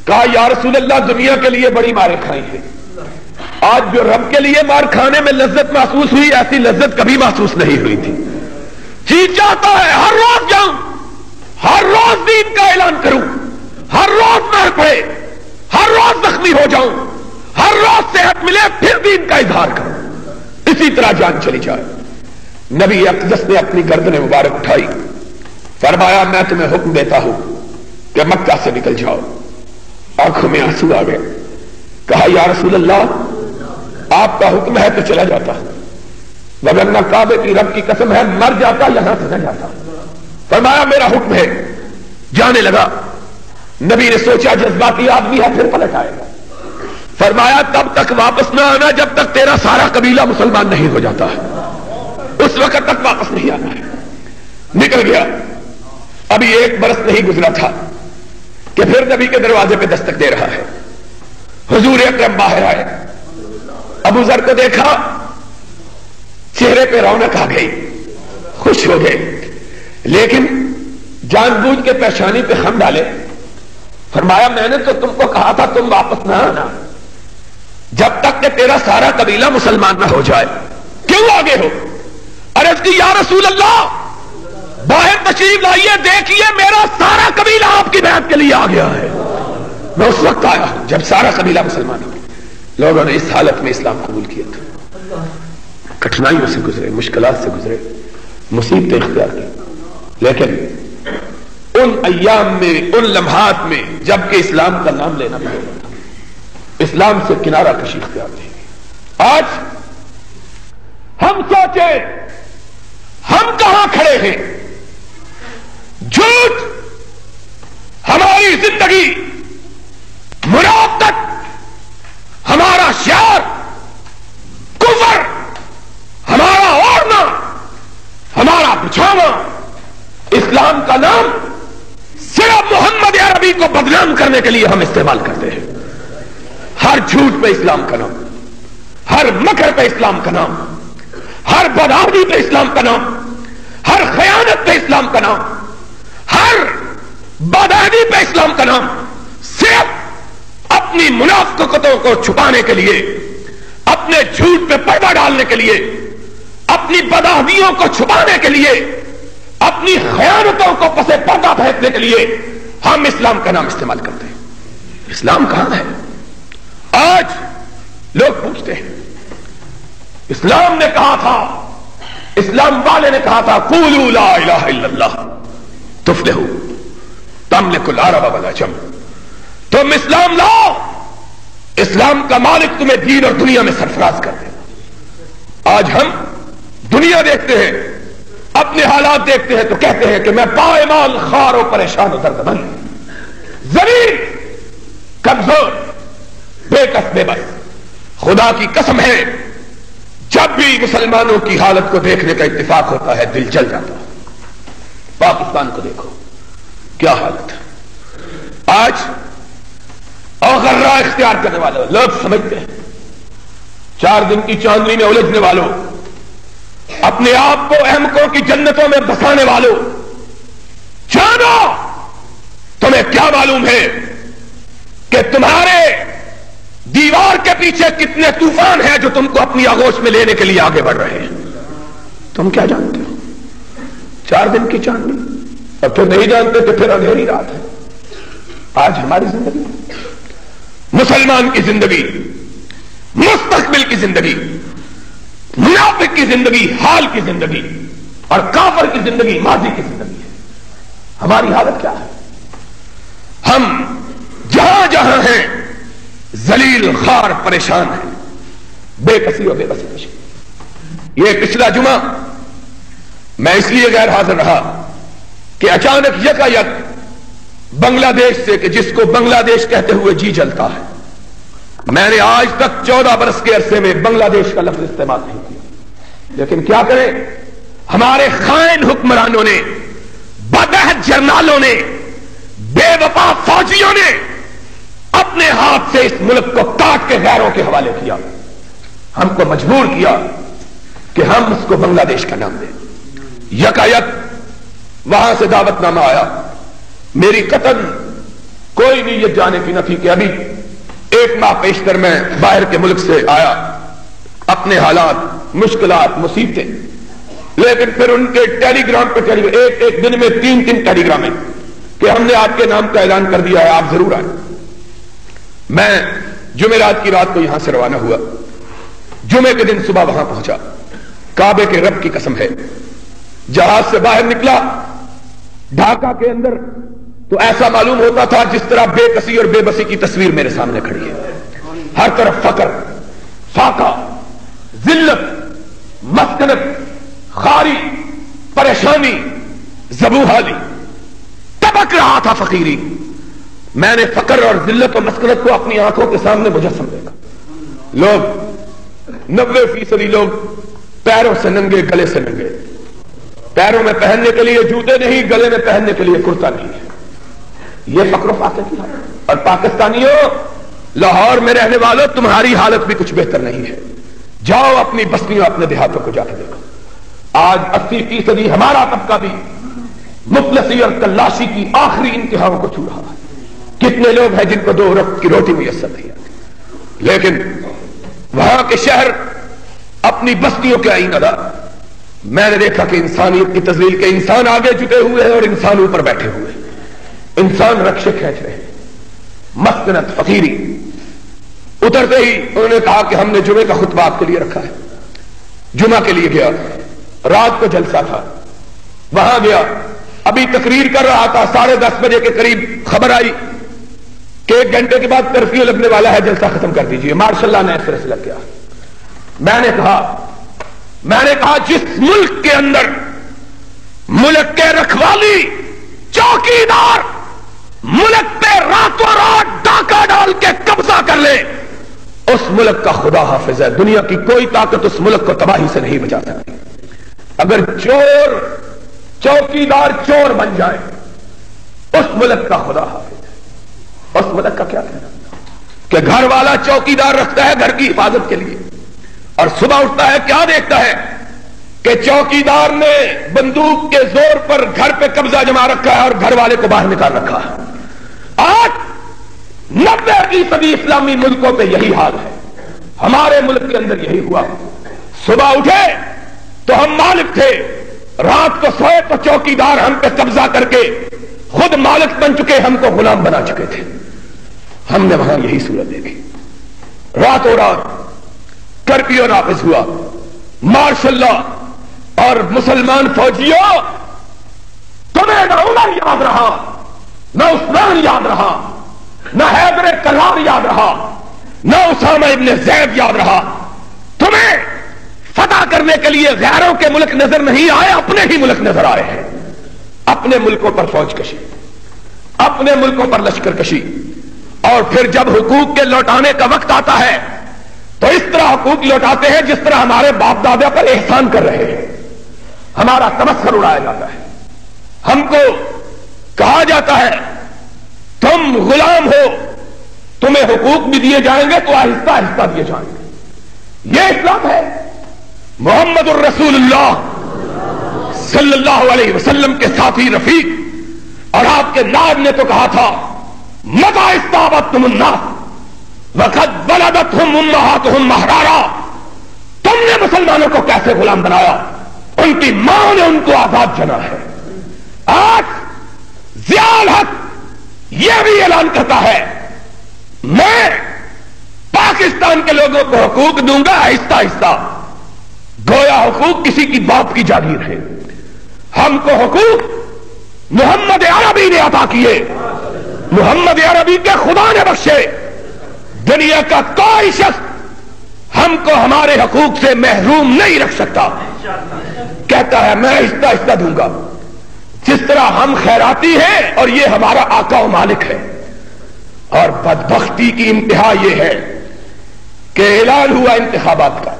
کہا یا رسول اللہ دنیا کے لیے بڑی ماریں کھائی ہیں، آج جو رب کے لیے مار کھانے میں لذت محسوس ہوئی ایسی لذت کبھی محسوس نہیں ہوئی تھی۔ جی چاہتا ہے ہر روز جاؤں، ہر روز دین کا اعلان کروں، ہر روز مار پڑے، ہر روز زخمی ہو جاؤں، ہر روز صحت ملے پھر دین کا اظہار کروں، اسی طرح جان چلی جائے۔ نبی اقدس نے اپنی گردن مبارک اٹھائی، فرمایا میں تمہیں حکم دیتا ہوں کہ مکہ سے نکل جاؤ۔ آنکھوں میں آنسو آ گئے۔ کہا یا رسول اللہ آپ کا حکم ہے تو چلا جاتا، وگرنہ کعبے کی رب کی قسم ہے مر جاتا یہاں سے نہ جاتا۔ فرمایا میرا حکم ہے، جانے لگا۔ نبی نے سوچا جذباتی آدمی ہے پھر پلٹ آئے گا، فرمایا تب تک واپس نہ آنا جب تک تیرا سارا قبیلہ مسلمان نہیں ہو جاتا ہے، اس وقت تک واپس نہیں آنا ہے۔ نکل گیا۔ ابھی 1 برس نہیں گزرا تھا کہ پھر نبی کے دروازے پہ دستک دے رہا ہے۔ حضور اکرم باہر آئے، ابو ذر کو دیکھا، چہرے پہ رونق آ گئی، خوش ہو گئے، لیکن جان بوجھ کے پیشانی پہ خم ڈالے۔ فرمایا میں نے تو تم کو کہا تھا تم واپس نہ آنا جب تک کہ تیرا سارا قبیلہ مسلمان نہ ہو جائے، کیوں آگے ہو؟ عرض کی یا رسول اللہ باہر تشریف لائیے، دیکھیے میرا سارا قبیلہ آپ کی بیعت کے لیے آ گیا ہے۔ میں اس وقت آیا جب سارا قبیلہ مسلمان ہو گیا۔ لوگوں نے اس حالت میں اسلام قبول کیا تھا، کٹھنائیوں سے گزرے، مشکلات سے گزرے، مصیبتیں اختیار کی، لیکن ان ایام میں، ان لمحات میں جب کہ اسلام کا نام لینا پڑے گا، اسلام سے کنارہ کشی اختیار نہیں کی۔ آج ہم سوچیں ہم کہاں کھڑے ہیں؟ جھوٹ ہماری زندگی، منافقت ہمارا شعار، کفر ہمارا اوڑھنا، ہمارا بچھانا، اسلام کا نام صرف محمد عربی کو بدنام کرنے کے لیے ہم استعمال کرتے ہیں۔ ہر جھوٹ پہ اسلام کا نام، ہر مکر پہ اسلام کا نام، ہر بدعہدی پہ اسلام کا نام، ہر خیانت پہ اسلام کا نام، ہر بدعہدی پہ اسلام کا نام، صرف اپنی منافقتوں کو چھپانے کے لیے، اپنے جھوٹ پہ پردہ ڈالنے کے لیے، اپنی بدعہدیوں کو چھپانے کے لیے، اپنی خیانتوں کو پسے پردہ پھینکنے کے لیے ہم اسلام کا نام استعمال کرتے ہیں۔ اسلام کہاں ہے؟ آج لوگ پوچھتے ہیں، اسلام نے کہا تھا، اسلام والے نے کہا تھا قولوا لا الہ الا اللہ تفلحوا تملک العرب والعجم، تم اسلام لاؤ، اسلام کا مالک تمہیں دین اور دنیا میں سرفراز کر دے گا۔ آج ہم دنیا دیکھتے ہیں، اپنے حالات دیکھتے ہیں تو کہتے ہیں کہ میں پائمال، خوار و پریشان و دردمند، ذلیل، کمزور، بے کس بے بس۔ خدا کی قسم ہے جب بھی مسلمانوں کی حالت کو دیکھنے کا اتفاق ہوتا ہے دل جل جاتا ہے۔ پاکستان کو دیکھو کیا حالت ہے آج، اوغرا اختیار کرنے والوں، لوگ سمجھتے ہیں 4 دن کی چاندنی میں الجھنے والوں، اپنے آپ کو احمقوں کی جنتوں میں بسانے والوں، جانو تمہیں کیا معلوم ہے کہ تمہارے دیوار کے پیچھے کتنے طوفان ہیں جو تم کو اپنی آغوش میں لینے کے لیے آگے بڑھ رہے ہیں؟ تم کیا جانتے ہو؟ 4 دن کی چاندنی، اور تو نہیں جانتے تو پھر اندھیری رات ہے۔ آج ہماری زندگی، مسلمان کی زندگی، مستقبل کی زندگی، منافق کی زندگی، حال کی زندگی، اور کافر کی زندگی ماضی کی زندگی ہے۔ ہماری حالت کیا ہے؟ ہم جہاں جہاں ہیں ذلیل، خوار، پریشان ہیں، بے کسی اور بے بسی کشی۔ یہ پچھلا جمعہ میں اس لیے غیر حاضر رہا کہ اچانک یکایک بنگلہ دیش سے، کہ جس کو بنگلہ دیش کہتے ہوئے جی جلتا ہے، میں نے آج تک 14 برس کے عرصے میں بنگلہ دیش کا لفظ استعمال نہیں کیا، لیکن کیا کریں، ہمارے خائن حکمرانوں نے، بدعہد جرنالوں نے، بے وفا فوجیوں نے اپنے ہاتھ سے اس ملک کو کاٹ کے غیروں کے حوالے کیا، ہم کو مجبور کیا کہ ہم اس کو بنگلہ دیش کا نام دیں۔ یکایک وہاں سے دعوت نامہ آیا، میری قطعاً کوئی نیت جانے کی نہ تھی کہ ابھی 1 ماہ پیشتر میں باہر کے ملک سے آیا، اپنے حالات، مشکلات، مصیبتیں، لیکن پھر ان کے ٹیلی گرام پہ ایک دن میں 3 ٹیلی گرام کہ ہم نے آپ کے نام کا اعلان کر دیا ہے، آپ ضرور آئیں۔ میں جمعرات کی رات کو یہاں سے روانہ ہوا، جمعے کے دن صبح وہاں پہنچا، کعبے کے رب کی قسم ہے، جہاز سے باہر نکلا، ڈھاکہ کے اندر تو ایسا معلوم ہوتا تھا جس طرح بے کسی اور بے بسی کی تصویر میرے سامنے کھڑی ہے، ہر طرف فقر، فاقہ، ذلت، مسکنت، خاری، پریشانی، زبوحالی، تبک رہا تھا فقیری۔ میں نے فقر اور ذلت و مسکنت کو اپنی آنکھوں کے سامنے مجسم دیکھا، لوگ 90% لوگ پیروں سے ننگے، گلے سے ننگے، پیروں میں پہننے کے لیے جوتے نہیں، گلے میں پہننے کے لیے کرتا نہیں ہے، یہ فقر و فاقے کی حالت۔ اور پاکستانیوں، لاہور میں رہنے والوں، تمہاری حالت بھی کچھ بہتر نہیں ہے، جاؤ اپنی بستیوں، اپنے دیہاتوں کو جا کے دیکھو، آج 80% ہمارا طبقہ بھی مفلسی اور تلاشی کی آخری انتہاؤں کو چھو رہا ہے۔ کتنے لوگ ہیں جن کو 2 وقت کی روٹی میسر نہیں آتی، لیکن وہاں کے شہر اپنی بستیوں کے آئین ادا، میں نے دیکھا کہ انسانیت کی تذلیل کے انسان آگے جھکے ہوئے ہیں اور انسان اوپر بیٹھے ہوئے ہیں، انسان رکشے کھینچ رہے ہیں، مسکنت، فقیری۔ اترتے ہی انہوں نے کہا کہ ہم نے جمعے کا خطبہ آپ کے لیے رکھا ہے، جمعہ کے لیے گیا، رات کو جلسہ تھا، وہاں گیا، ابھی تقریر کر رہا تھا، 10:30 بجے کے قریب خبر آئی کہ 1 گھنٹے کے بعد کرفیو لگنے والا ہے، جلسہ ختم کر دیجیے، ماشاء اللہ نے ایسے لگ گیا۔ میں نے کہا جس ملک کے اندر ملک کے رکھوالی، چوکیدار ملک پہ راتوں رات ڈاکہ ڈال کے قبضہ کر لے، اس ملک کا خدا حافظ ہے، دنیا کی کوئی طاقت اس ملک کو تباہی سے نہیں بچا سکتی۔ اگر چور، چوکیدار چور بن جائے، اس ملک کا خدا حافظ ہے۔ اس ملک کا کیا کہنا کہ گھر والا چوکیدار رکھتا ہے گھر کی حفاظت کے لیے، اور صبح اٹھتا ہے کیا دیکھتا ہے کہ چوکیدار نے بندوق کے زور پر گھر پہ قبضہ جما رکھا ہے اور گھر والے کو باہر نکال رکھا ہے۔ آج 90% اسلامی ملکوں پہ یہی حال ہے، ہمارے ملک کے اندر یہی ہوا۔ صبح اٹھے تو ہم مالک تھے، رات کو سوئے تو چوکیدار ہم پہ قبضہ کر کے خود مالک بن چکے، ہم کو غلام بنا چکے تھے۔ ہم نے وہاں یہی صورت دیکھی، راتوں رات کرفیو نافذ ہوا، ماشاء اللہ۔ اور مسلمان فوجیوں، تمہیں نہ عمر یاد رہا، نہ عثمان یاد رہا، نہ حیدر کرار یاد رہا، نہ اسامہ ابن زید یاد رہا، تمہیں فتح کرنے کے لیے غیروں کے ملک نظر نہیں آئے، اپنے ہی ملک نظر آئے ہیں۔ اپنے ملکوں پر فوج کشی، اپنے ملکوں پر لشکر کشی، اور پھر جب حقوق کے لوٹانے کا وقت آتا ہے تو اس طرح حقوق لوٹاتے ہیں جس طرح ہمارے باپ دادا پر احسان کر رہے ہیں، ہمارا تمسخر اڑایا جاتا ہے، ہم کو کہا جاتا ہے تم غلام ہو، تمہیں حقوق بھی دیے جائیں گے تو آہستہ آہستہ دیے جائیں گے۔ یہ اسلام ہے۔ محمد الرسول اللہ صلی اللہ علیہ وسلم کے ساتھی رفیق اور آپ کے نائب نے تو کہا تھا متى استعبدتم الناس وقد ولدتهم امهاتهم احرارا، تم نے مسلمانوں کو کیسے غلام بنایا، ان کی ماں نے ان کو آزاد جنا ہے۔ آج ضیاء الحق یہ بھی اعلان کرتا ہے میں پاکستان کے لوگوں کو حقوق دوں گا آہستہ آہستہ، گویا حقوق کسی کی باپ کی جاگیر ہے۔ ہم کو حقوق محمد عربی نے عطا کیے، محمد عربی کے خدا نے بخشے، دنیا کا کوئی شخص ہم کو ہمارے حقوق سے محروم نہیں رکھ سکتا۔ کہتا ہے میں آہستہ آہستہ دوں گا، جس طرح ہم خیراتی ہیں اور یہ ہمارا آقا و مالک ہے. اور بدبختی کی انتہا یہ ہے کہ اعلان ہوا انتخابات کا،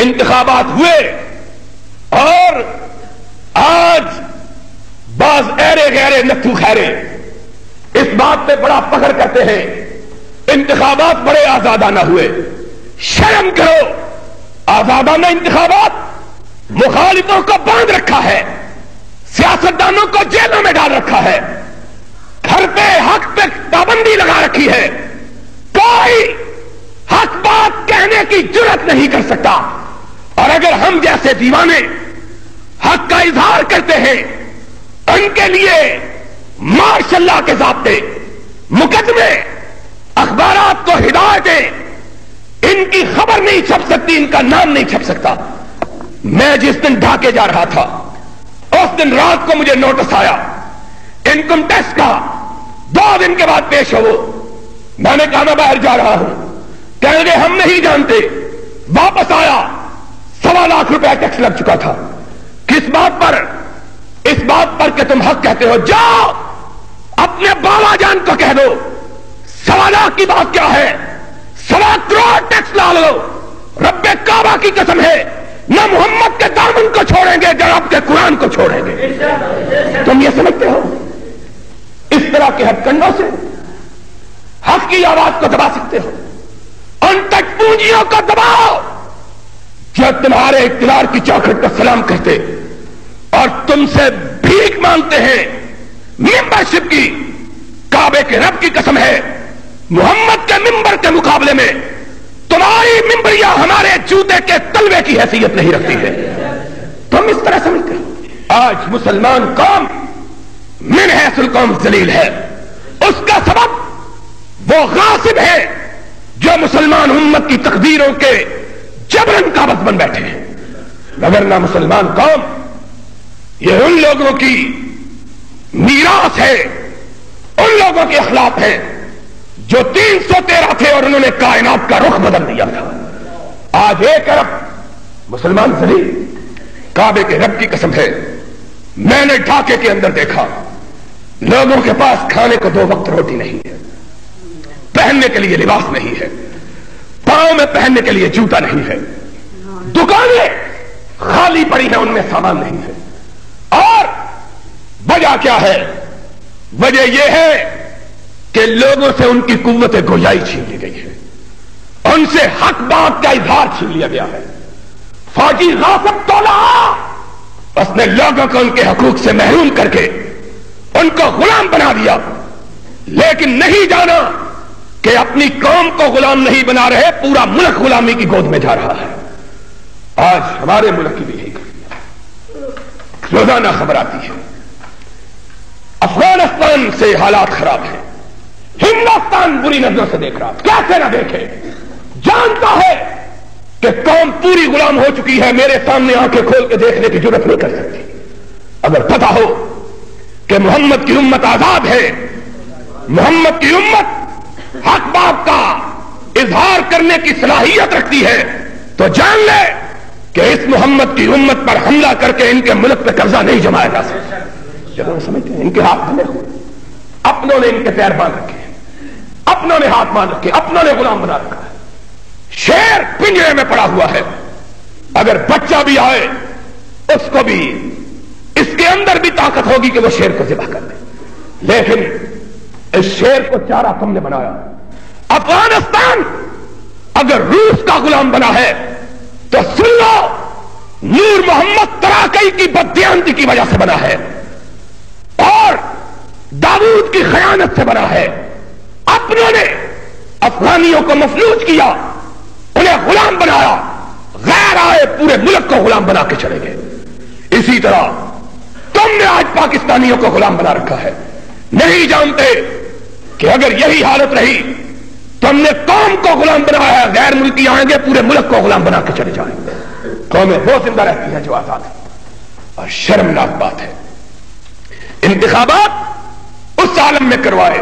انتخابات ہوئے اور آج بعض ایرے غیرے نتھو خیرے اس بات پہ بڑا فخر کرتے ہیں انتخابات بڑے آزادانہ ہوئے. شرم کرو، آزادانہ انتخابات مخالفوں کو باندھ رکھا ہے، سیاستدانوں کو جیلوں میں ڈال رکھا ہے، گھر پہ حق پہ پابندی لگا رکھی ہے. کوئی حق بات کہنے کی جرات نہیں کر سکتا. اور اگر ہم جیسے دیوانے حق کا اظہار کرتے ہیں ان کے لیے ماشاء اللہ کے ضابطے، مقدمے، اخبارات کو ہدایتیں، ان کی خبر نہیں چھپ سکتی، ان کا نام نہیں چھپ سکتا. میں جس دن ڈھاکے جا رہا تھا اس دن رات کو مجھے نوٹس آیا انکم ٹیکس کا، 2 دن کے بعد پیش ہو. میں نے کہا میں باہر جا رہا ہوں. کہیں گے ہم نہیں جانتے. واپس آیا 1.25 لاکھ روپے ٹیکس لگ چکا تھا. کس بات پر؟ اس بات پر کہ تم حق کہتے ہو. جاؤ اپنے بالا جان کو کہہ دو 1.25 لاکھ کی بات کیا ہے، 1.25 کروڑ ٹیکس لا لو. رب کعبہ کی قسم ہے نہ محمد کے دامن کو چھوڑیں گے نہ رب کے قرآن کو چھوڑیں گے. تم یہ سمجھتے ہو اس طرح کے ہتھ کنڈوں سے حق کی آواز کو دبا سکتے ہو؟ ان تک پونجیوں کو دباؤ جو تمہارے اقتدار کی چوکھٹ کا سلام کہتے اور تم سے بھیک مانگتے ہیں ممبرشپ کی. کعبے کے رب کی قسم ہے محمد کے ممبر کے مقابلے میں تمہاری ممبریاں ہمارے جوتے کے تلوے کی حیثیت نہیں رکھتی ہے. تم اس طرح سمجھتے ہو آج مسلمان قوم من حیث القوم ذلیل ہے. اس کا سبب وہ غاصب ہے جو مسلمان امت کی تقدیروں کے جبرن قابض بن بیٹھے ہیں. وگرنہ مسلمان قوم یہ ان لوگوں کی میراث ہے، ان لوگوں کے اخلاق ہیں جو 313 تھے اور انہوں نے کائنات کا رخ بدل دیا تھا. آج 1 ارب مسلمان ذلیل. کعبے کے رب کی قسم ہے میں نے ڈھاکے کے اندر دیکھا لوگوں کے پاس کھانے کو 2 وقت روٹی نہیں ہے، پہننے کے لیے لباس نہیں ہے، پاؤں میں پہننے کے لیے جوتا نہیں ہے، دکانیں خالی پڑی ہیں ان میں سامان نہیں ہے. اور وجہ کیا ہے؟ وجہ یہ ہے کہ لوگوں سے ان کی قوت گویائی چھین لی گئی ہے، ان سے حق بات کا اظہار چھین لیا گیا ہے. فوجی غاصب تولا اس نے لوگوں کو ان کے حقوق سے محروم کر کے ان کو غلام بنا دیا، لیکن نہیں جانا کہ اپنی قوم کو غلام نہیں بنا رہے، پورا ملک غلامی کی گود میں جا رہا ہے. آج ہمارے ملک کی بھی یہی روزانہ خبر آتی ہے افغانستان سے حالات خراب ہیں، ہندوستان بری نظروں سے دیکھ رہا. کیسے نہ دیکھے؟ جانتا ہے کہ قوم پوری غلام ہو چکی ہے، میرے سامنے آنکھیں کھول کے دیکھنے کی ضرورت نہیں کر سکتی. اگر پتا ہو کہ محمد کی امت آزاد ہے، محمد کی امت حق بات کا اظہار کرنے کی صلاحیت رکھتی ہے، تو جان لے کہ اس محمد کی امت پر حملہ کر کے ان کے ملک پہ قبضہ نہیں جمایا جا سکتا. جب سمجھتے ہیں ان کے ہاتھ بنے ہوئے، اپنوں نے ان کے پیر باندھ رکھے ہیں، اپنوں نے ہاتھ باندھ رکھے، اپنوں نے غلام بنا رکھا ہے. شیر پنجرے میں پڑا ہوا ہے، اگر بچہ بھی آئے اس کو بھی اس کے اندر بھی طاقت ہوگی کہ وہ شیر کو ذبح کر دے. لیکن اس شیر کو چارہ کم نے بنایا. افغانستان اگر روس کا غلام بنا ہے تو سن لو نور محمد تراکئی کی بددیانتی کی وجہ سے بنا ہے اور داؤد کی خیانت سے بنا ہے. اپنوں نے افغانیوں کو مفلوج کیا، انہیں غلام بنایا، غیر آئے پورے ملک کو غلام بنا کے چلے گئے. اسی طرح تم نے آج پاکستانیوں کو غلام بنا رکھا ہے. نہیں جانتے کہ اگر یہی حالت رہی تو ہم نے قوم کو غلام بنایا ہے، غیر ملکی آئیں گے پورے ملک کو غلام بنا کے چلے جائیں گے. قومیں وہ زندہ رہتی ہیں جو آزاد ہیں. اور شرمناک بات ہے انتخابات اس عالم میں کروائے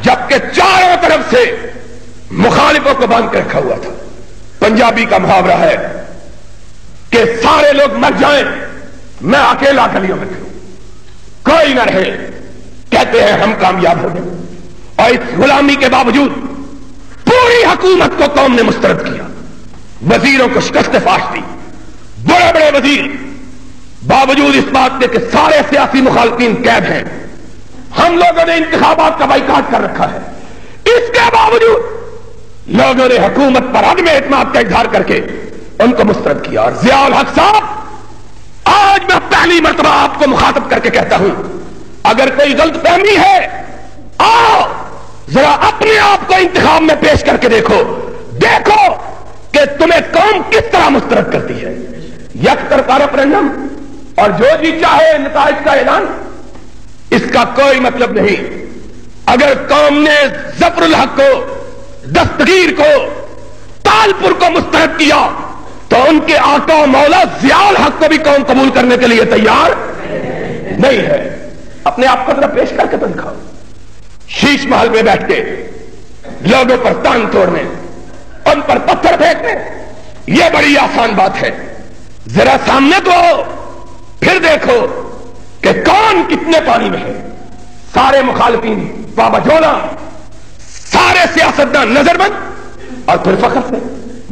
جبکہ چاروں طرف سے مخالفوں کو باندھ کے رکھا ہوا تھا. پنجابی کا محاورہ ہے کہ سارے لوگ مر جائیں میں اکیلا گلیوں میں پھروں. کوئی نہ رہے، کہتے ہیں ہم کامیاب ہو گئے، اور اس غلامی کے باوجود پوری حکومت کو قوم نے مسترد کیا، وزیروں کو شکست فاش دی، بڑے بڑے وزیر، باوجود اس بات کے کہ سارے سیاسی مخالفین قید ہیں، ہم لوگوں نے انتخابات کا بائیکاٹ کر رکھا ہے، اس کے باوجود لوگوں نے حکومت پر عدم اعتماد کا اظہار کر کے ان کو مسترد کیا۔ اور ضیاء الحق صاحب، آج میں پہلی مرتبہ آپ کو مخاطب کر کے کہتا ہوں، اگر کوئی غلط فہمی ہے، آؤ ذرا اپنے آپ کو انتخاب میں پیش کر کے دیکھو کہ تمہیں قوم کس طرح مسترد کرتی ہے۔ یک طرفہ ریفرنڈم اور جو جی چاہے نتائج کا اعلان، اس کا کوئی مطلب نہیں۔ اگر قوم نے ظفر الحق کو، دستگیر کو، تالپور کو مسترد کیا تو ان کے آقا و مولا ضیاء الحق کو بھی قوم قبول کرنے کے لیے تیار نہیں ہے۔ اپنے آپ کو ذرا پیش کر کے تو دکھاؤ۔ شیش محل میں بیٹھ کے لوگوں پر ٹانگ توڑنے، ان پر پتھر پھینکنے، یہ بڑی آسان بات ہے۔ ذرا سامنے تو آؤ، پھر دیکھو کہ کون کتنے پانی میں ہے۔ سارے مخالفین بابا جولا، سارے سیاستدان نظر بند، اور پھر فخر سے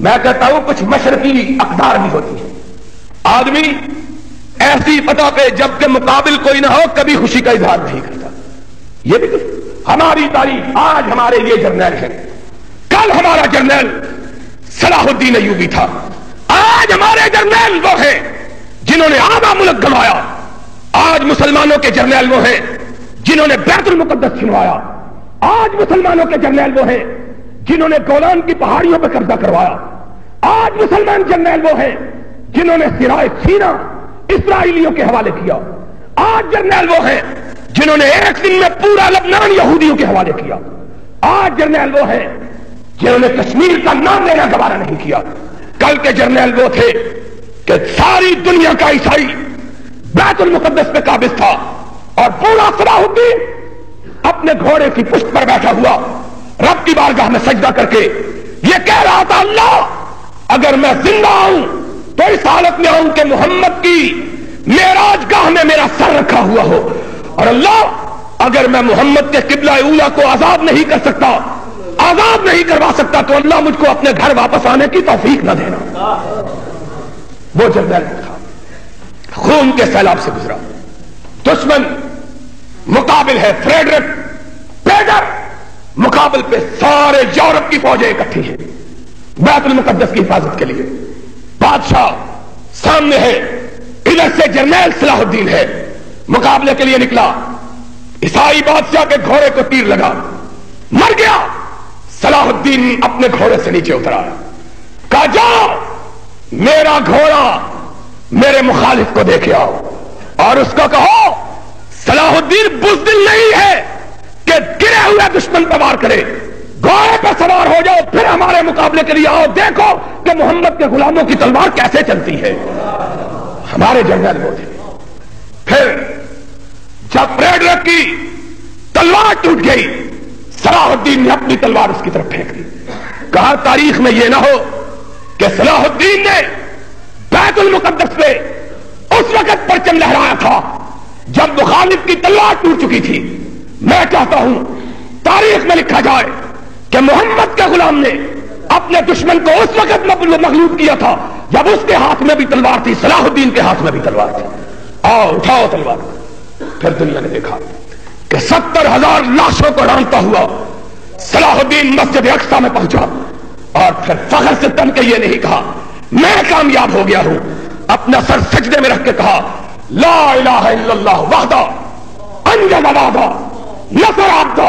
میں کہتا ہوں کچھ مشرقی اقدار بھی ہوتی ہے۔ آدمی ایسی فتح پہ جب کہ مقابل کوئی نہ ہو کبھی خوشی کا اظہار نہیں کرتا۔ یہ بھی ہماری تاریخ، آج ہمارے لیے جرنیل ہے، کل ہمارا جرنیل صلاح الدین ایوبی تھا، آج ہمارے جرنیل وہ ہیں جنہوں نے آدھا ملک گنوایا، آج مسلمانوں کے جرنیل وہ ہیں جنہوں نے بیت المقدس چھنوایا، آج مسلمانوں کے جرنیل وہ ہیں جنہوں نے گولان کی پہاڑیوں پہ قبضہ کروایا، آج مسلمان جرنیل وہ ہیں جنہوں نے سرائے سینا اسرائیلیوں کے حوالے کیا، آج جرنیل وہ ہیں جنہوں نے ایک دن میں پورا لبنان یہودیوں کے حوالے کیا، آج جرنیل وہ ہیں جنہوں نے کشمیر کا نام لینا گوارا نہیں کیا۔ کل کے جرنیل وہ تھے کہ ساری دنیا کا عیسائی بیت المقدس پہ قابض تھا، اور پورا صلاح الدین اپنے گھوڑے کی پشت پر بیٹھا ہوا رب کی بارگاہ میں سجدہ کر کے یہ کہہ رہا تھا، اللہ اگر میں زندہ ہوں تو اس حالت میں آؤں کہ محمد کی معراج گاہ میں میرا سر رکھا ہوا ہو، اور اللہ اگر میں محمد کے قبلہ اولا کو آزاد نہیں کر سکتا، آزاد نہیں کروا سکتا، تو اللہ مجھ کو اپنے گھر واپس آنے کی توفیق نہ دینا۔ وہ جرنیل تھا، خون کے سیلاب سے گزرا، دشمن مقابل ہے فریڈرک پیڈر، مقابل پہ سارے یورپ کی فوجیں اکٹھی ہیں بیت المقدس کی حفاظت کے لیے، بادشاہ سامنے ہے، ادھر سے جرنیل صلاح الدین ہے، مقابلے کے لیے نکلا، عیسائی بادشاہ کے گھوڑے کو تیر لگا، مر گیا۔ صلاح الدین اپنے گھوڑے سے نیچے اترا، کہا جاؤ میرا گھوڑا میرے مخالف کو دیکھ آؤ، اور اس کو کہو صلاح الدین بزدل نہیں ہے کہ گرے ہوئے دشمن پر وار کرے، گھوڑے پر سوار ہو جاؤ، پھر ہمارے مقابلے کے لیے آؤ، دیکھو کہ محمد کے غلاموں کی تلوار کیسے چلتی ہے۔ ہمارے جنرل وہ تھے۔ پھر جب فریڈرک کی تلوار ٹوٹ گئی، صلاح الدین نے اپنی تلوار اس کی طرف پھینک دی، کہا تاریخ میں یہ نہ ہو کہ صلاح الدین نے بیت المقدس پہ اس وقت پرچم لہرایا تھا جب مخالف کی تلوار ٹوٹ چکی تھی۔ میں چاہتا ہوں تاریخ میں لکھا جائے کہ محمد کے غلام نے اپنے دشمن کو اس وقت مغلوب کیا تھا جب اس کے ہاتھ میں بھی تلوار تھی، صلاح الدین کے ہاتھ میں بھی تلوار تھی۔ آؤ اٹھاؤ تلوار۔ پھر دنیا نے دیکھا کہ 70,000 لاشوں کو رانتا ہوا صلاح الدین مسجد اقصی میں پہنچا، اور پھر فخر سے تن کے یہ نہیں کہا میں کامیاب ہو گیا ہوں، اپنا سر سجدے میں رکھ کے کہا لا الہ الا اللہ وحدہ انجز وعدہ نصر عبدہ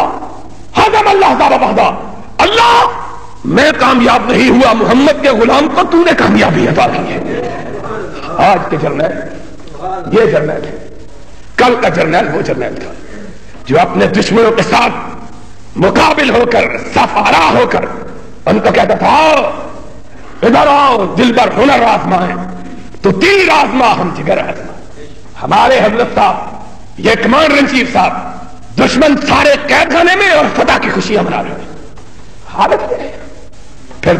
ہزم اللہ ذا وحدہ۔ اللہ میں کامیاب نہیں ہوا، محمد کے غلام کو تو نے کامیابی عطا کی ہے۔ آج کے جرنیل یہ جرنیل ہے، کل کا جرنیل وہ جرنیل تھا جو اپنے دشمنوں کے ساتھ مقابل ہو کر، سفارا ہو کر ان کو کہتا تھا آؤ ادھر آؤ دل بر ہنر آزمائیں تو تیر آزما ہم جگر آزما۔ ہمارے حضرت صاحب، یہ کمانڈر ان چیف صاحب، دشمن سارے قید خانے میں اور فتح کی خوشیاں منا رہے ہیں۔ حالت یہ ہے۔ پھر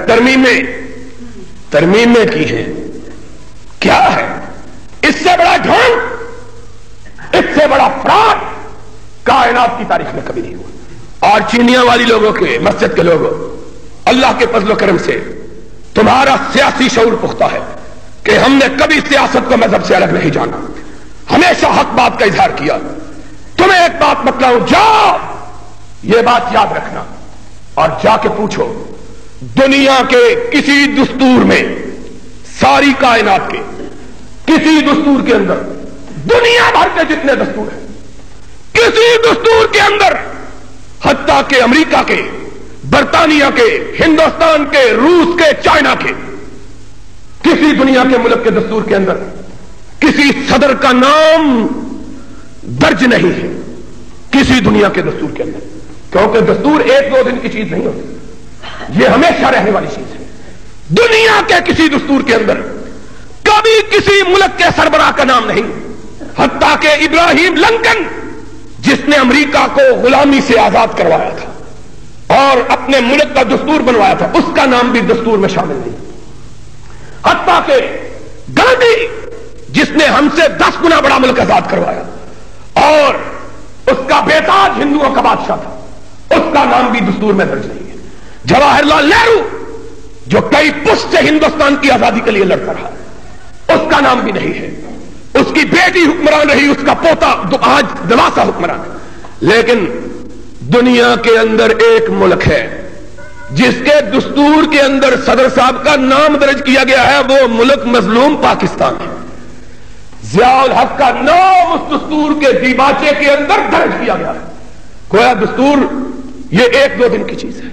ترمیمیں کی ہیں، کیا ہے اس سے بڑا ڈھونگ؟ اس سے بڑا فراڈ کائنات کی تاریخ میں کبھی نہیں ہوا. اور چینیاں والی لوگوں کے مسجد کے لوگوں، اللہ کے فضل و کرم سے تمہارا سیاسی شعور پختہ ہے کہ ہم نے کبھی سیاست کو مذہب سے الگ نہیں جانا، ہمیشہ حق بات کا اظہار کیا. تمہیں ایک بات بتلاؤں، جاؤ یہ بات یاد رکھنا اور جا کے پوچھو دنیا کے کسی دستور میں، ساری کائنات کے کسی دستور کے اندر، دنیا بھر کے جتنے دستور ہیں، کسی دستور کے اندر، حتیٰ کہ امریکہ کے، برطانیہ کے، ہندوستان کے، روس کے، چائنا کے، کسی دنیا کے ملک کے دستور کے اندر کسی صدر کا نام درج نہیں ہے کسی دنیا کے دستور کے اندر. کیونکہ دستور ایک دو دن کی چیز نہیں ہوتی، یہ ہمیشہ رہنے والی چیز ہے. دنیا کے کسی دستور کے اندر کبھی کسی ملک کے سربراہ کا نام نہیں، حتیٰ کہ ابراہیم لنکن جس نے امریکہ کو غلامی سے آزاد کروایا تھا اور اپنے ملک کا دستور بنوایا تھا، اس کا نام بھی دستور میں شامل نہیں. حتیٰ کہ گاندھی جس نے ہم سے 10 گنا بڑا ملک آزاد کروایا اور اس کا بیتاج ہندوؤں کا بادشاہ تھا، اس کا نام بھی دستور میں درج نہیں ہے. جواہر لال نہرو جو کئی پشت سے ہندوستان کی آزادی کے لیے لڑتا رہا، اس کا نام بھی نہیں ہے. اس کی بیٹی حکمران رہی، اس کا پوتا آج دلاسا حکمران ہے. لیکن دنیا کے اندر ایک ملک ہے جس کے دستور کے اندر صدر صاحب کا نام درج کیا گیا ہے، وہ ملک مظلوم پاکستان ہے. ضیاء الحق کا نام اس دستور کے دیباچے کے اندر درج کیا گیا ہے. گویا دستور یہ ایک دو دن کی چیز ہے.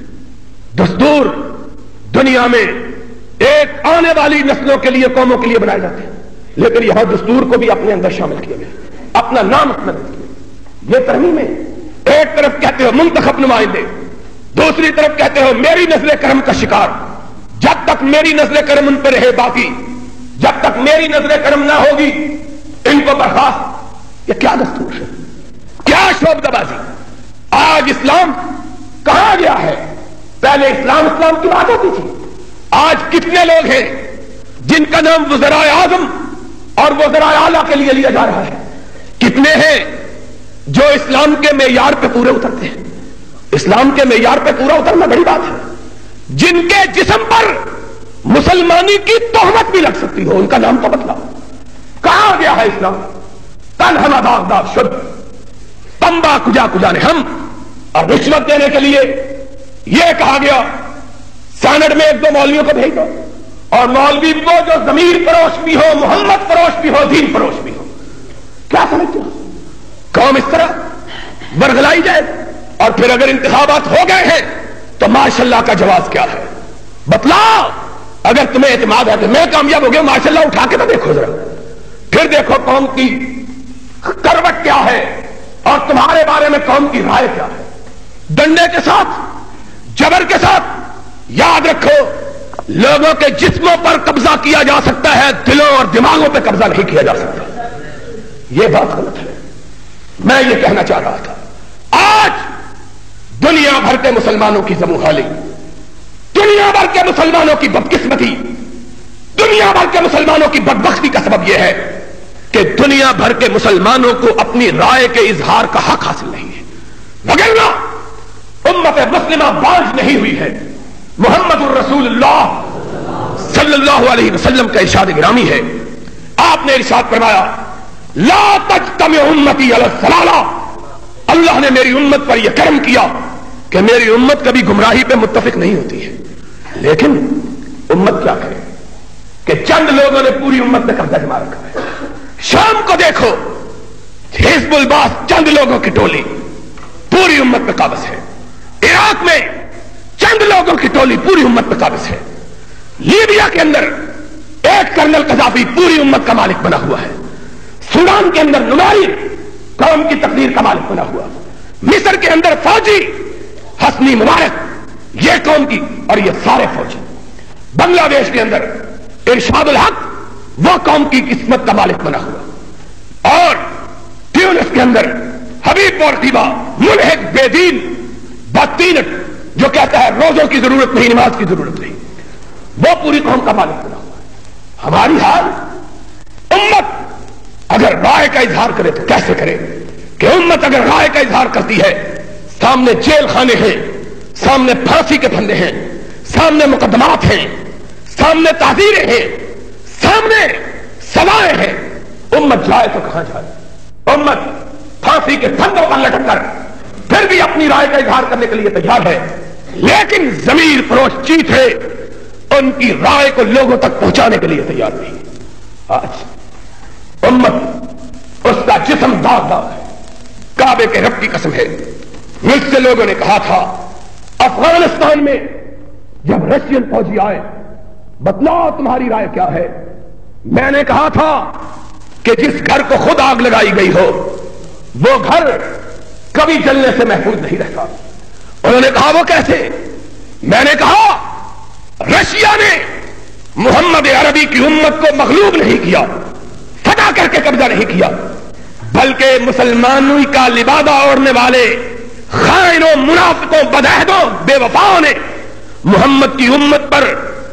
دستور دنیا میں ایک آنے والی نسلوں کے لیے، قوموں کے لیے بنائے جاتے ہیں، لیکن یہاں دستور کو بھی اپنے اندر شامل کیا گیا، اپنا نام اس میں درج کیا. یہ ترمیم ہے. ایک طرف کہتے ہو منتخب نمائندے، دوسری طرف کہتے ہو میری نسل کرم کا شکار. جب تک میری نسل کرم ان پہ رہے باقی، جب تک میری نسل کرم نہ ہوگی ان کو برخاست. یہ کیا دستور ہے؟ کیا شعبدہ بازی؟ آج اسلام کہاں گیا ہے؟ پہلے اسلام کی بات ہوتی تھی. آج کتنے لوگ ہیں جن کا نام وزراء اعظم اور وزراء اعلیٰ کے لیے لیا جا رہا ہے؟ کتنے ہیں جو اسلام کے معیار پہ پورے اترتے ہیں؟ اسلام کے معیار پہ پورا اترنا بڑی بات ہے. جن کے جسم پر مسلمانی کی تہمت بھی لگ سکتی ہو، ان کا نام تو بتلاؤ. کہاں گیا ہے اسلام؟ تن ہم داغ داغ شد، تمبا کجا کجا نے ہم. اور رشوت دینے کے لیے یہ کہا گیا سینٹ میں ایک دو مولویوں کو بھیج دو، اور مولوی وہ جو ضمیر فروش بھی ہو، محمد فروش بھی ہو، دین فروش بھی ہو. کیا سمجھتے ہو قوم اس طرح برگلائی جائے؟ اور پھر اگر انتخابات ہو گئے ہیں تو ماشاءاللہ کا جواز کیا ہے؟ بتلاؤ. اگر تمہیں اعتماد ہے کہ میں کامیاب ہو گیا، ماشاءاللہ اٹھا کے تو دیکھو ذرا، پھر دیکھو قوم کی کروٹ کیا ہے اور تمہارے بارے میں قوم کی رائے کیا ہے. ڈنڈے کے ساتھ، جبر کے ساتھ. یاد رکھو لوگوں کے جسموں پر قبضہ کیا جا سکتا ہے، دلوں اور دماغوں پہ قبضہ نہیں کیا جا سکتا. یہ بات غلط ہے. میں یہ کہنا چاہ رہا تھا. آج دنیا بھر کے مسلمانوں کی زموحالی، دنیا بھر کے مسلمانوں کی بدقسمتی، دنیا بھر کے مسلمانوں کی بدبختی کا سبب یہ ہے کہ دنیا بھر کے مسلمانوں کو اپنی رائے کے اظہار کا حق حاصل نہیں ہے. وگرنہ امت مسلمہ باز نہیں ہوئی ہے. محمد الرسول اللہ صلی اللہ علیہ وسلم کا ارشاد گرامی ہے. آپ نے ارشاد فرمایا لا تجتمع امتی علی الضلالہ. اللہ نے میری امت پر یہ کرم کیا کہ میری امت کبھی گمراہی پہ متفق نہیں ہوتی ہے. لیکن امت کیا کرے کہ چند لوگوں نے پوری امت میں قبضہ جما رکھا ہے. شام کو دیکھو حزب الباس چند لوگوں کی ٹولی پوری امت پہ قابض ہے. عراق میں چند لوگوں کی ٹولی پوری امت پہ قابض ہے. لیبیا کے اندر ایک کرنل قذافی پوری امت کا مالک بنا ہوا ہے. سوڈان کے اندر نمائر قوم کی تقدیر کا مالک بنا ہوا. مصر کے اندر فوجی حسنی مبارک یہ قوم کی اور یہ سارے فوجی. بنگلہ دیش کے اندر ارشاد الحق وہ قوم کی قسمت کا مالک بنا ہوا. اور ٹیونس کے اندر حبیب بورقیبہ ملحد بے دین بدتین جو کہتا ہے روزوں کی ضرورت نہیں، نماز کی ضرورت نہیں، وہ پوری قوم کا مالک بنا ہوا. ہماری حال امت اگر رائے کا اظہار کرے تو کیسے کرے کہ امت اگر رائے کا اظہار کرتی ہے، سامنے جیل خانے ہیں، سامنے پھانسی کے پھندے ہیں، سامنے مقدمات ہیں، سامنے تعزیریں ہیں، سامنے سزائیں ہیں، امت جائے تو کہاں جائے؟ امت پھانسی کے پھندوں پر لٹک کر پھر بھی اپنی رائے کا اظہار کرنے کے لیے تیار ہے، لیکن ضمیر فروش چیت ہے، ان کی رائے کو لوگوں تک پہنچانے کے لیے تیار نہیں۔ آج امت اس کا جسم داغ داغ ہے، کعبے کے رب کی قسم ہے، مجھ سے لوگوں نے کہا تھا افغانستان میں جب رشین فوجی آئے بتلاؤ تمہاری رائے کیا ہے؟ میں نے کہا تھا کہ جس گھر کو خود آگ لگائی گئی ہو وہ گھر کبھی جلنے سے محفوظ نہیں رہتا۔ انہوں نے کہا وہ کیسے؟ میں نے کہا رشیا نے محمد عربی کی امت کو مغلوب نہیں کیا، فتح کر کے قبضہ نہیں کیا، بلکہ مسلمانوں کا لبادہ اوڑھنے والے خائنوں، منافقوں، بدعہدوں، بے وفاؤں نے محمد کی امت پر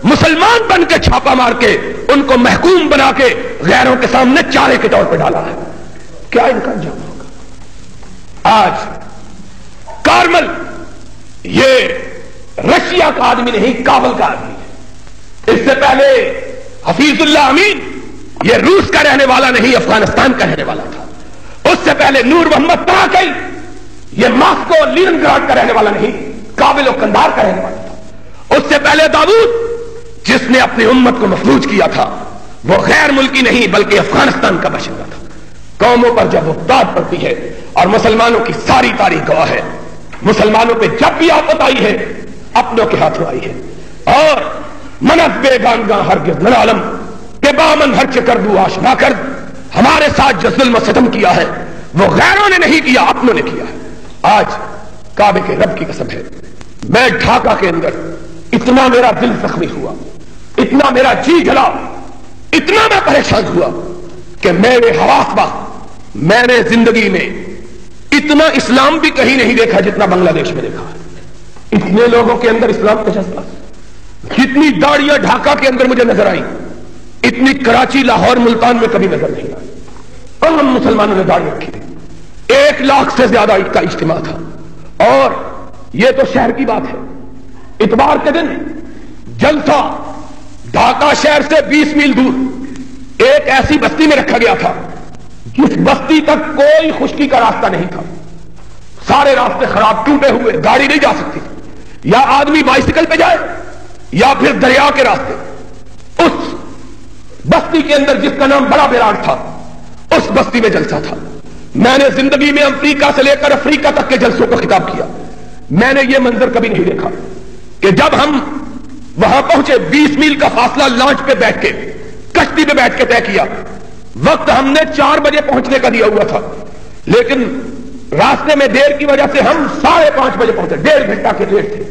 مسلمان بن کے چھاپا مار کے ان کو محکوم بنا کے غیروں کے سامنے چارے کے طور پر ڈالا ہے۔ کیا ان کا انجام ہوگا؟ آج کارمل یہ رشیا کا آدمی نہیں، کابل کا آدمی ہے۔ اس سے پہلے حفیظ اللہ امین یہ روس کا رہنے والا نہیں، افغانستان کا رہنے والا تھا۔ اس سے پہلے نور محمد تراکی یہ ماسکو لینن گراڈ کا رہنے والا نہیں، کابل و کندہار کا رہنے والا تھا۔ اس سے پہلے داؤد جس نے اپنی امت کو مفلوج کیا تھا وہ غیر ملکی نہیں بلکہ افغانستان کا باشندہ تھا۔ قوموں پر جب افتاد پڑتی ہے، اور مسلمانوں کی ساری تاریخ گواہ ہے، مسلمانوں پہ جب بھی آفت آئی ہے اپنوں کے ہاتھوں آئی ہے، اور منت بے گانگاں ہرگز نہ عالم کہ بامن ہر چکر دو آشنا کر، ہمارے ساتھ جو ظلم و ستم کیا ہے وہ غیروں نے نہیں کیا، اپنوں نے کیا ہے۔ آج کعبے کے رب کی قسم ہے، میں ڈھاکہ کے اندر اتنا میرا دل زخمی ہوا، اتنا میرا جی جلا، اتنا میں پریشان ہوا کہ میرے حواس با میں نے زندگی میں اتنا اسلام بھی کہیں نہیں دیکھا جتنا بنگلہ دیش میں دیکھا ہے۔ اتنے لوگوں کے اندر اسلام کا جذبہ، جتنی داڑیاں ڈھاکہ کے اندر مجھے نظر آئی اتنی کراچی، لاہور، ملتان میں کبھی نظر نہیں آئی۔ اور ہم مسلمانوں نے داڑھی رکھی، 1 لاکھ سے زیادہ کا اجتماع تھا، اور یہ تو شہر کی بات ہے۔ اتوار کے دن جلسہ ڈھاکہ شہر سے 20 میل دور ایک ایسی بستی میں رکھا گیا تھا جس بستی تک کوئی خشکی کا راستہ نہیں تھا، سارے راستے خراب، ٹوٹے ہوئے، گاڑی نہیں جا سکتی، یا آدمی بائسیکل پہ جائے یا پھر دریا کے راستے۔ اس بستی کے اندر جس کا نام بڑا بیراڑ تھا، اس بستی میں جلسہ تھا۔ میں نے زندگی میں امریکہ سے لے کر افریقہ تک کے جلسوں کو خطاب کیا، میں نے یہ منظر کبھی نہیں دیکھا کہ جب ہم وہاں پہنچے، 20 میل کا فاصلہ لانچ پہ بیٹھ کے، کشتی پہ بیٹھ کے طے کیا، وقت ہم نے 4 بجے پہنچنے کا دیا ہوا تھا، لیکن راستے میں دیر کی وجہ سے ہم 5:30 بجے پہنچے، 1.5 گھنٹہ کے لیٹ تھے۔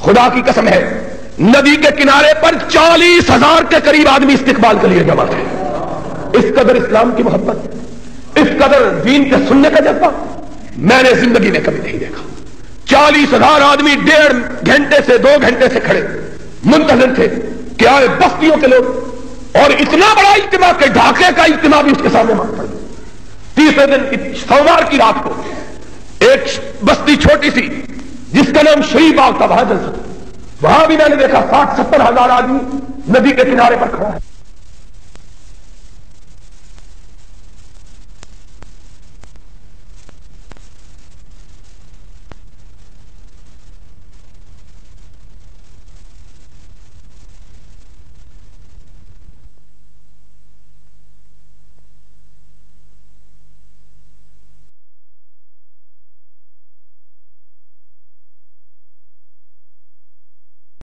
خدا کی قسم ہے ندی کے کنارے پر 40,000 کے قریب آدمی استقبال کے لیے جمع تھے۔ اس قدر اسلام کی محبت، اس قدر دین کے سننے کا جذبہ میں نے زندگی میں کبھی نہیں دیکھا۔ 40,000 آدمی 1.5 گھنٹے سے 2 گھنٹے سے کھڑے منتظر تھے کہ آئے بستیوں کے لوگ، اور اتنا بڑا اجتماع کہ ڈھاکے کا اجتماع بھی اس کے سامنے مانگ پڑ گیا۔ تیسرے دن سوموار کی رات کو ایک بستی چھوٹی سی جس کا نام شریف باغ تھا، وہاں جلسہ، وہاں بھی میں نے دیکھا 60-70 ہزار آدمی ندی کے کنارے پر کھڑا ہے۔